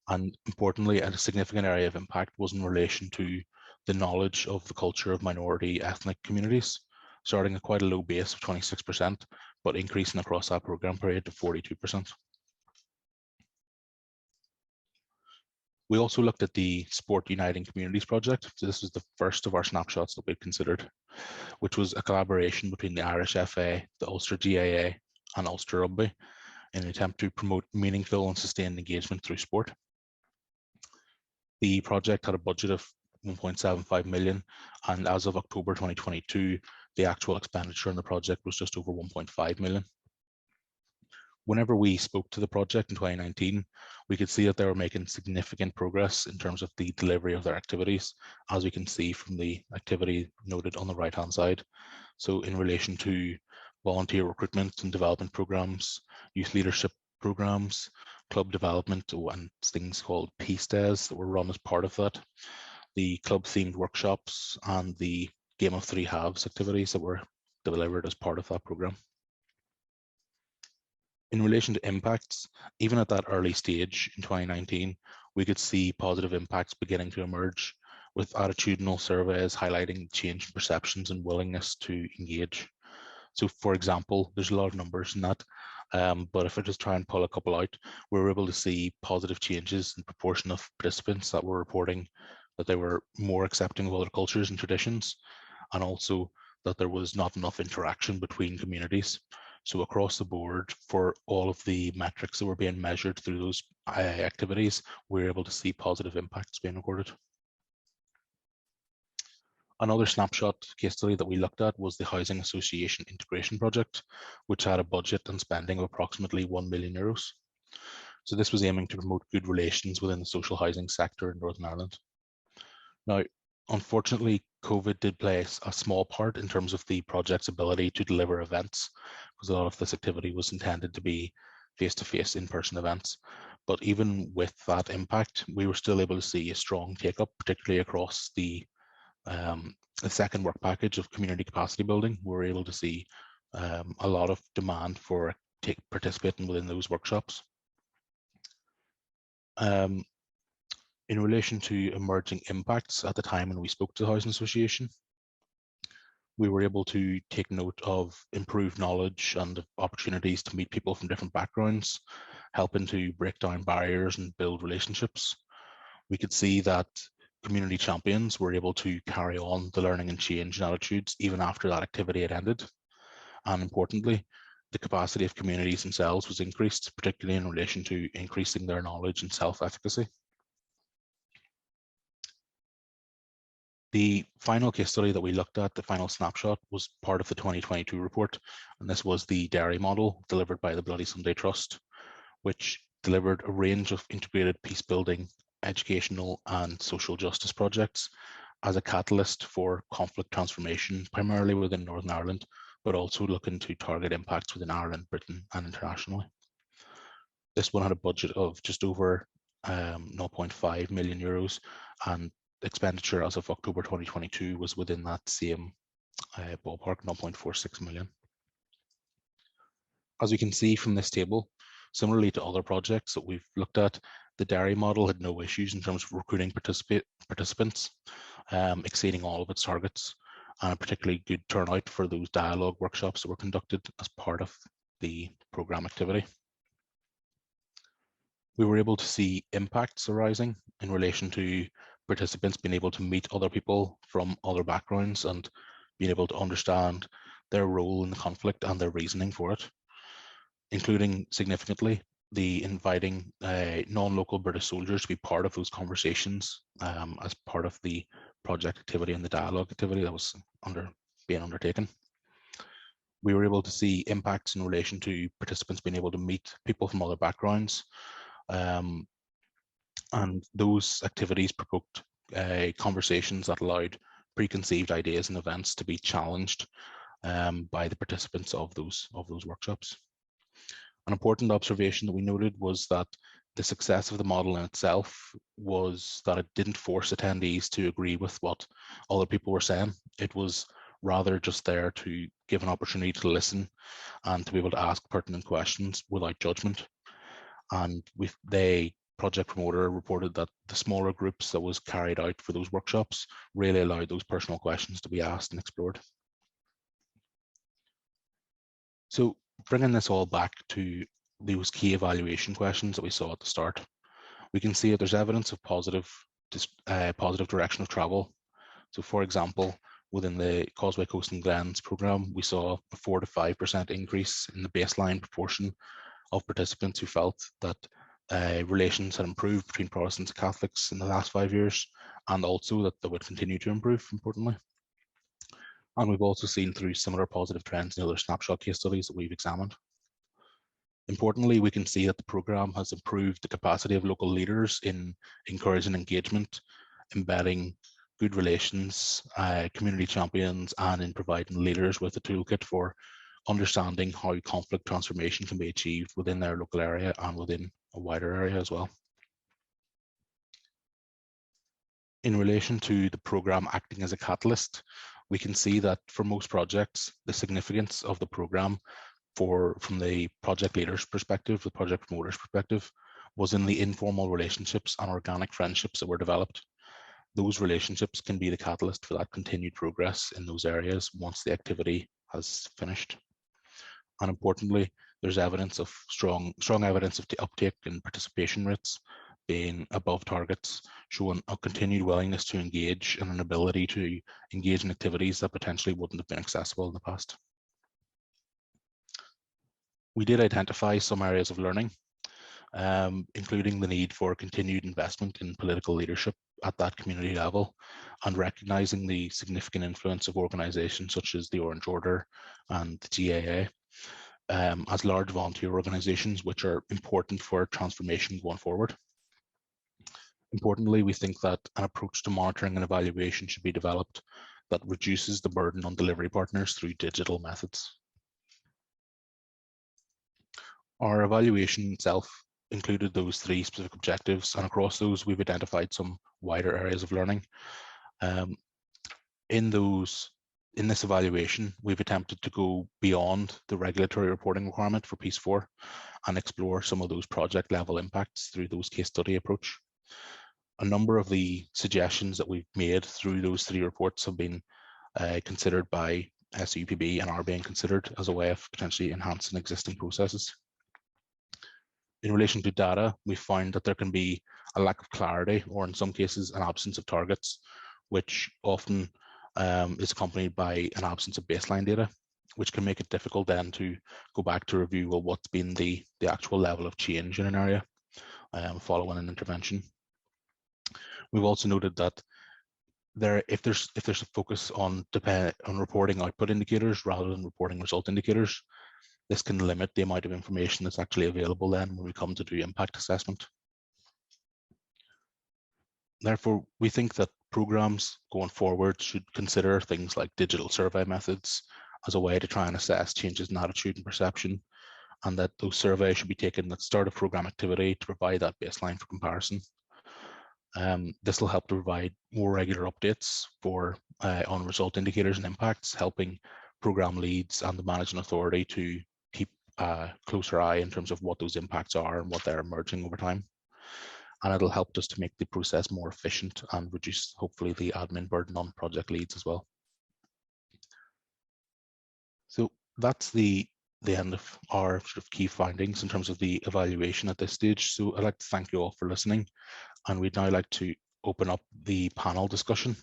And importantly, a significant area of impact was in relation to the knowledge of the culture of minority ethnic communities, starting at quite a low base of 26%, but increasing across that programme period to 42%. We also looked at the Sport Uniting Communities project. So this was the first of our snapshots that we considered, which was a collaboration between the Irish FA, the Ulster GAA, and Ulster Rugby in an attempt to promote meaningful and sustained engagement through sport. The project had a budget of 1.75 million, and as of October 2022, the actual expenditure on the project was just over 1.5 million. Whenever we spoke to the project in 2019, we could see that they were making significant progress in terms of the delivery of their activities, as we can see from the activity noted on the right-hand side. So in relation to volunteer recruitment and development programs, youth leadership programs, club development, and things called peace days that were run as part of that, the club-themed workshops, and the Game of Three Halves activities that were delivered as part of that program. In relation to impacts, even at that early stage in 2019, we could see positive impacts beginning to emerge, with attitudinal surveys highlighting change in perceptions and willingness to engage. So for example, there's a lot of numbers in that, but if I just try and pull a couple out, we were able to see positive changes in proportion of participants that were reporting that they were more accepting of other cultures and traditions, and also that there was not enough interaction between communities. So across the board, for all of the metrics that were being measured through those activities, we were able to see positive impacts being recorded. Another snapshot case study that we looked at was the Housing Association Integration Project, which had a budget and spending of approximately €1 million. So this was aiming to promote good relations within the social housing sector in Northern Ireland. Now, unfortunately, COVID did play a small part in terms of the project's ability to deliver events, because a lot of this activity was intended to be face-to-face in-person events. But even with that impact, we were still able to see a strong take-up, particularly across the second work package of community capacity building. We were able to see a lot of demand for participating within those workshops. In relation to emerging impacts at the time when we spoke to the Housing Association, we were able to take note of improved knowledge and opportunities to meet people from different backgrounds, helping to break down barriers and build relationships. We could see that community champions were able to carry on the learning and change in attitudes even after that activity had ended. And importantly, the capacity of communities themselves was increased, particularly in relation to increasing their knowledge and self-efficacy. The final case study that we looked at, the final snapshot, was part of the 2022 report, and this was the dairy model delivered by the Bloody Sunday Trust, which delivered a range of integrated peace building, educational and social justice projects as a catalyst for conflict transformation, primarily within Northern Ireland, but also looking to target impacts within Ireland, Britain and internationally. This one had a budget of just over €0.5 million, and expenditure as of October 2022 was within that same ballpark, 0.46 million. As we can see from this table, similarly to other projects that we've looked at, the dairy model had no issues in terms of recruiting participants, exceeding all of its targets, and a particularly good turnout for those dialogue workshops that were conducted as part of the program activity. We were able to see impacts arising in relation to participants being able to meet other people from other backgrounds and being able to understand their role in the conflict and their reasoning for it, including significantly the inviting non-local British soldiers to be part of those conversations as part of the project activity and the dialogue activity that was being undertaken. We were able to see impacts in relation to participants being able to meet people from other backgrounds, and those activities provoked conversations that allowed preconceived ideas and events to be challenged by the participants of those workshops. An important observation that we noted was that the success of the model in itself was that it didn't force attendees to agree with what other people were saying. It was rather just there to give an opportunity to listen and to be able to ask pertinent questions without judgment. And the project promoter reported that the smaller groups that was carried out for those workshops really allowed those personal questions to be asked and explored. So bringing this all back to those key evaluation questions that we saw at the start, we can see that there's evidence of positive direction of travel. So for example, within the Causeway Coast and Glens programme, we saw a 4 to 5% increase in the baseline proportion of participants who felt that relations had improved between Protestants and Catholics in the last 5 years, and also that they would continue to improve, importantly. And we've also seen through similar positive trends in other snapshot case studies that we've examined. Importantly, we can see that the programme has improved the capacity of local leaders in encouraging engagement, embedding good relations, community champions, and in providing leaders with a toolkit for understanding how conflict transformation can be achieved within their local area and within a wider area as well. In relation to the programme acting as a catalyst, we can see that for most projects, the significance of the programme from the project leader's perspective, the project promoter's perspective, was in the informal relationships and organic friendships that were developed. Those relationships can be the catalyst for that continued progress in those areas once the activity has finished. And importantly, there's evidence of strong evidence of the uptake in participation rates being above targets, showing a continued willingness to engage and an ability to engage in activities that potentially wouldn't have been accessible in the past. We did identify some areas of learning, including the need for continued investment in political leadership at that community level, and recognizing the significant influence of organizations such as the Orange Order and the GAA as large volunteer organizations, which are important for transformation going forward. Importantly, we think that an approach to monitoring and evaluation should be developed that reduces the burden on delivery partners through digital methods. Our evaluation itself included those 3 specific objectives, and across those we've identified some wider areas of learning. In this evaluation, we've attempted to go beyond the regulatory reporting requirement for Piece 4 and explore some of those project level impacts through those case study approach. A number of the suggestions that we've made through those 3 reports have been considered by SEUPB and are being considered as a way of potentially enhancing existing processes. In relation to data, we find that there can be a lack of clarity, or in some cases an absence of targets, which often is accompanied by an absence of baseline data, which can make it difficult then to go back to review, well, what's been the actual level of change in an area following an intervention. We've also noted that if there's a focus on reporting output indicators rather than reporting result indicators, this can limit the amount of information that's actually available then when we come to do impact assessment. Therefore, we think that programs going forward should consider things like digital survey methods as a way to try and assess changes in attitude and perception, and that those surveys should be taken at the start of program activity to provide that baseline for comparison. This will help to provide more regular updates on result indicators and impacts, helping program leads and the managing authority to keep a closer eye in terms of what those impacts are and what they're emerging over time. And it'll help us to make the process more efficient and reduce, hopefully, the admin burden on project leads as well. So that's the end of our sort of key findings in terms of the evaluation at this stage. So I'd like to thank you all for listening, and we'd now like to open up the panel discussion.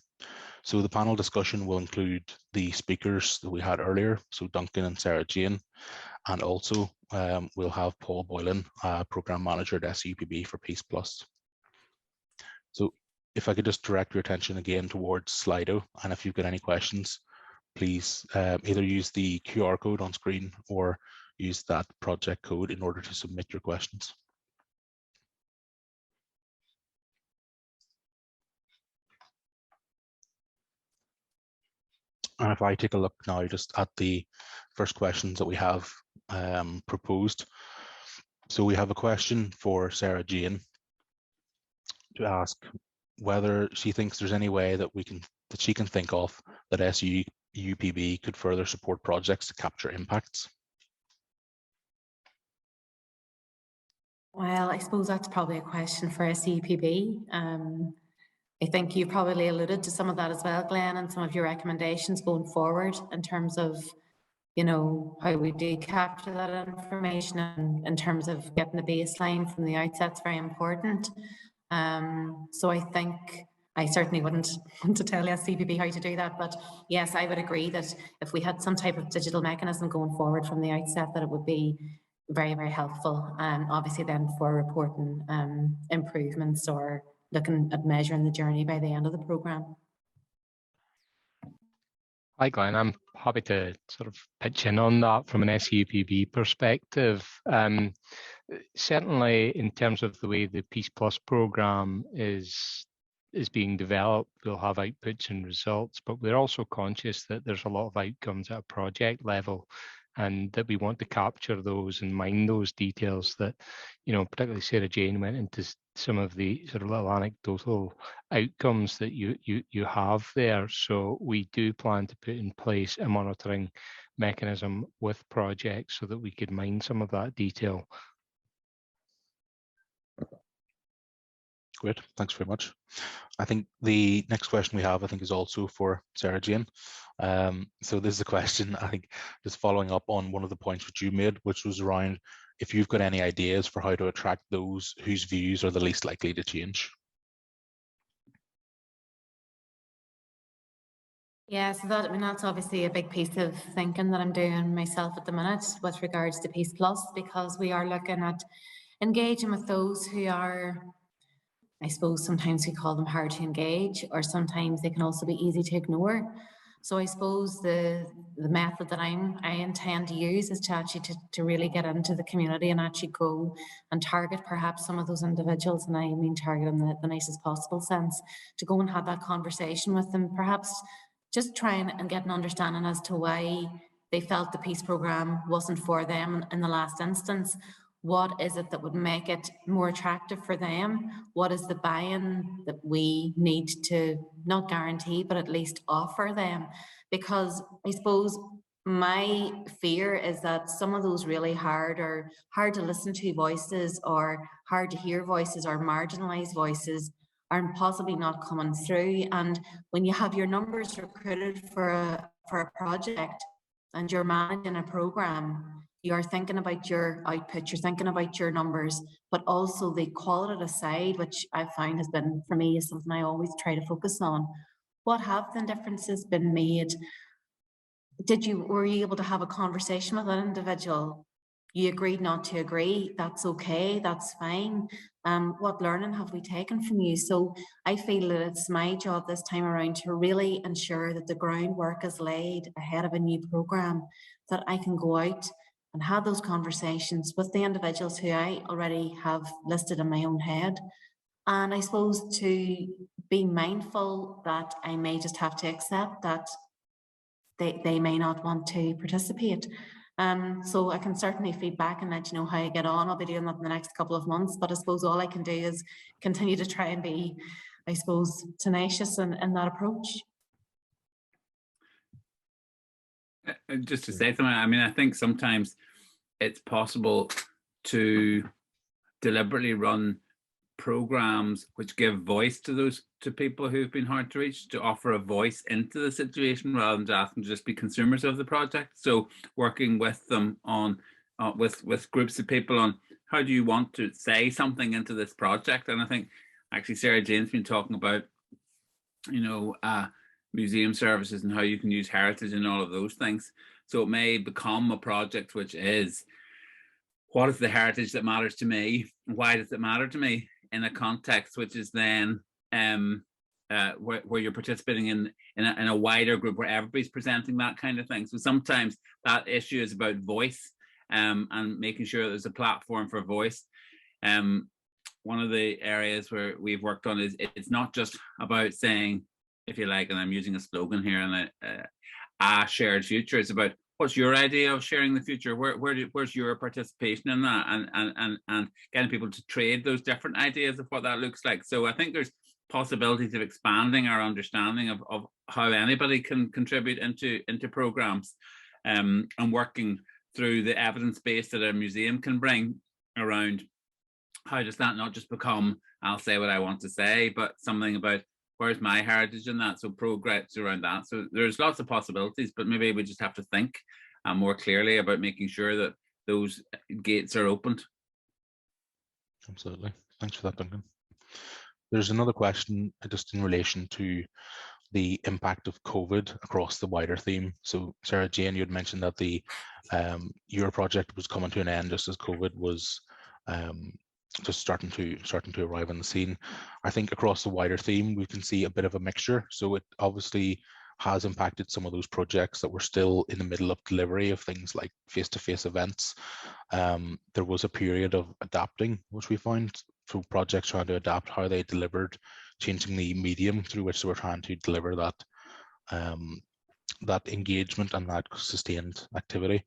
So the panel discussion will include the speakers that we had earlier, so Duncan and Sarah Jane, and also we'll have Paul Boylan, Programme Manager at SEUPB for Peace Plus. So if I could just direct your attention again towards Slido, and if you've got any questions, please either use the QR code on screen or use that project code in order to submit your questions. And if I take a look now just at the first questions that we have proposed. So we have a question for Sarah Jane to ask whether she thinks there's any way that she can think of that SEUPB could further support projects to capture impacts. Well, I suppose that's probably a question for SEUPB. I think you probably alluded to some of that as well, Glenn, and some of your recommendations going forward in terms of you know, how we do capture that information, and in terms of getting the baseline from the outset is very important. So I think I certainly wouldn't want to tell SEUPB how to do that, but yes, I would agree that if we had some type of digital mechanism going forward from the outset, that it would be very, very helpful. Obviously then for reporting improvements or looking at measuring the journey by the end of the programme. Hi, Glenn. I'm happy to sort of pitch in on that from an SEUPB perspective. Certainly, in terms of the way the Peace Plus programme is being developed, we'll have outputs and results, but we're also conscious that there's a lot of outcomes at a project level, and that we want to capture those and mine those details that, you know, particularly Sarah Jane went into some of the sort of little anecdotal outcomes that you have there. So we do plan to put in place a monitoring mechanism with projects so that we could mine some of that detail. Great, thanks very much. I think the next question we have, I think, is also for Sarah Jane. So this is a question, I think, just following up on one of the points which you made, which was around if you've got any ideas for how to attract those whose views are the least likely to change. Yeah, so that, I mean, that's obviously a big piece of thinking that I'm doing myself at the minute with regards to Peace Plus, because we are looking at engaging with those who are, I suppose sometimes we call them hard to engage, or sometimes they can also be easy to ignore. So I suppose the method that I intend to use is to actually to really get into the community and actually go and target perhaps some of those individuals, and I mean target in the nicest possible sense, to go and have that conversation with them, perhaps just try and get an understanding as to why they felt the peace programme wasn't for them in the last instance. What is it that would make it more attractive for them? What is the buy-in that we need to not guarantee, but at least offer them? Because I suppose my fear is that some of those really hard or hard to listen to voices, or hard to hear voices, or marginalised voices are possibly not coming through. And when you have your numbers recruited for a project and you're managing a programme, you are thinking about your output, you're thinking about your numbers, but also the quality aside, which I find has been, for me, is something I always try to focus on. What have the differences been made? Were you able to have a conversation with an individual? You agreed not to agree, that's okay, that's fine. What learning have we taken from you? So I feel that it's my job this time around to really ensure that the groundwork is laid ahead of a new programme, that I can go out and have those conversations with the individuals who I already have listed in my own head. And I suppose to be mindful that I may just have to accept that they may not want to participate. So I can certainly feed back and let you know how I get on. I'll be doing that in the next couple of months, but I suppose all I can do is continue to try and be, I suppose, tenacious in that approach. Just to say something, I mean, I think sometimes it's possible to deliberately run programs which give voice to people who've been hard to reach, to offer a voice into the situation rather than to ask them to just be consumers of the project. So working with them on with groups of people on how do you want to say something into this project. And I think actually Sarah Jane's been talking about, you know, museum services and how you can use heritage and all of those things. So it may become a project which is, what is the heritage that matters to me? Why does it matter to me? In a context which is then where you're participating in a wider group where everybody's presenting that kind of thing. So sometimes that issue is about voice and making sure there's a platform for voice. One of the areas where we've worked on is it's not just about saying, if you like, and I'm using a slogan here, and a shared future. It's about what's your idea of sharing the future? Where's your participation in that? And getting people to trade those different ideas of what that looks like. So I think there's possibilities of expanding our understanding of how anybody can contribute into programs, and working through the evidence base that a museum can bring around how does that not just become, I'll say what I want to say, but something about where's my heritage in that? So progress around that. So there's lots of possibilities, but maybe we just have to think more clearly about making sure that those gates are opened. Absolutely. Thanks for that, Duncan. There's another question just in relation to the impact of COVID across the wider theme. So Sarah Jane, you had mentioned that the your project was coming to an end just as COVID was just starting to arrive on the scene. I think across the wider theme, we can see a bit of a mixture. So it obviously has impacted some of those projects that were still in the middle of delivery of things like face-to-face events. There was a period of adapting, which we found through projects trying to adapt how they delivered, changing the medium through which they were trying to deliver that that engagement and that sustained activity.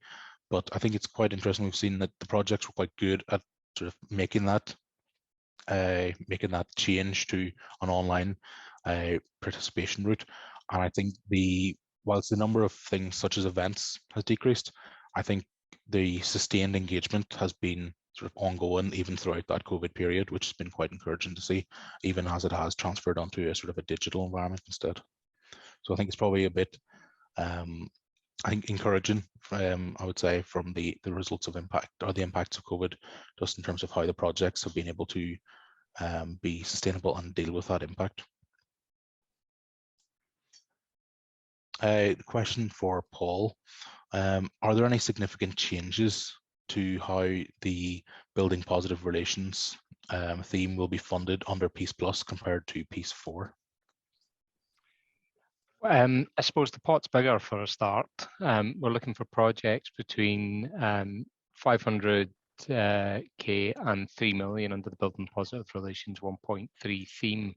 But I think it's quite interesting. We've seen that the projects were quite good at sort of making that change to an online participation route. And I think whilst the number of things such as events has decreased, I think the sustained engagement has been sort of ongoing even throughout that COVID period, which has been quite encouraging to see, even as it has transferred onto a sort of a digital environment instead. So I think it's probably a bit, I think, encouraging, I would say, from the results of impact or the impacts of COVID, just in terms of how the projects have been able to be sustainable and deal with that impact. Question for Paul. Are there any significant changes to how the Building Positive Relations theme will be funded under Peace Plus compared to Peace 4? I suppose the pot's bigger for a start. We're looking for projects between 500k and 3 million under the Building Positive Relations 1.3 theme.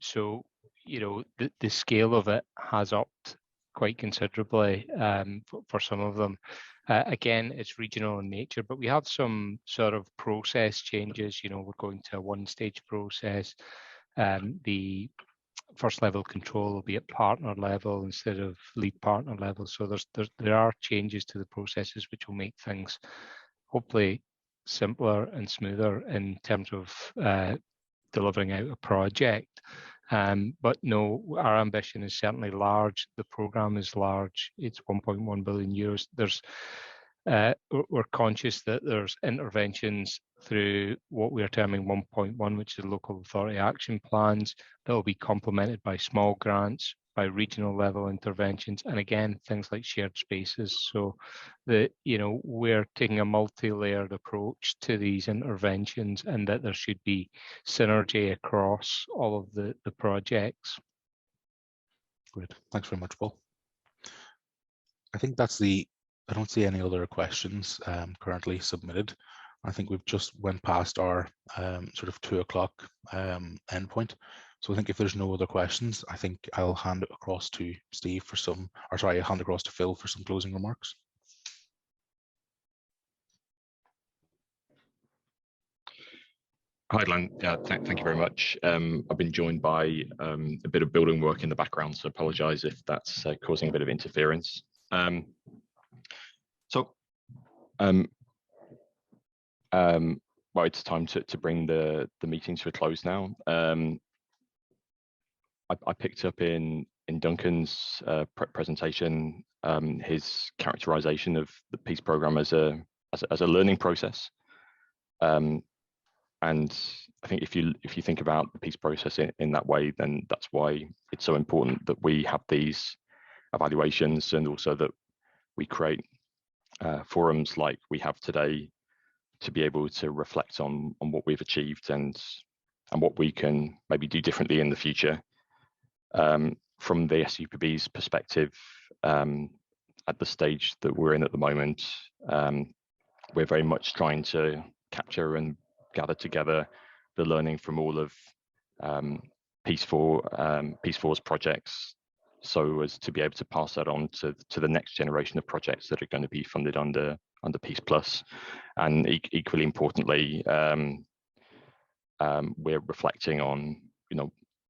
So, you know, the scale of it has upped quite considerably for some of them. Again, it's regional in nature, but we have some sort of process changes. You know, we're going to a one-stage process. The first level control will be at partner level instead of lead partner level. So there are changes to the processes which will make things hopefully simpler and smoother in terms of delivering out a project. But no, our ambition is certainly large. The programme is large. It's 1.1 billion euros. We're conscious that there's interventions through what we are terming 1.1, which is local authority action plans, that will be complemented by small grants, by regional level interventions, and again, things like shared spaces. So we're taking a multi-layered approach to these interventions, and that there should be synergy across all of the projects. Great, thanks very much, Paul. I think that's I don't see any other questions currently submitted. I think we've just went past our sort of 2 o'clock endpoint. So I think if there's no other questions, I think I'll hand it across to Steve for hand across to Phil for some closing remarks. Hi, Glenn. Thank you very much. I've been joined by a bit of building work in the background, so apologise if that's causing a bit of interference. Well, it's time to bring the meeting to a close now. I picked up in Duncan's presentation his characterization of the Peace Programme as a learning process, and I think if you think about the Peace process in that way, then that's why it's so important that we have these evaluations, and also that we create forums like we have today to be able to reflect on what we've achieved and what we can maybe do differently in the future. From the SEUPB's perspective, at the stage that we're in at the moment, we're very much trying to capture and gather together the learning from all of Peace 4's projects, so as to be able to pass that on to the next generation of projects that are going to be funded under Peace Plus. And equally importantly, we're reflecting on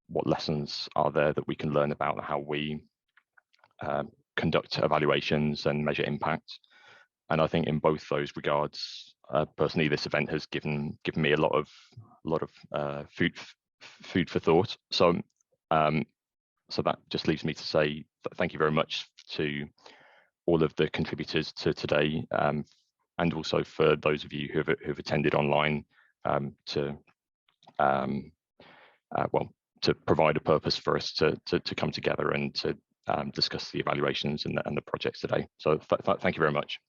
what lessons are there that we can learn about how we conduct evaluations and measure impact. And I think in both those regards, personally, this event has given me a lot of food for thought. So so that just leaves me to say thank you very much to all of the contributors to today, and also for those of you who've attended online to provide a purpose for us to come together and to discuss the evaluations and the projects today. So thank you very much.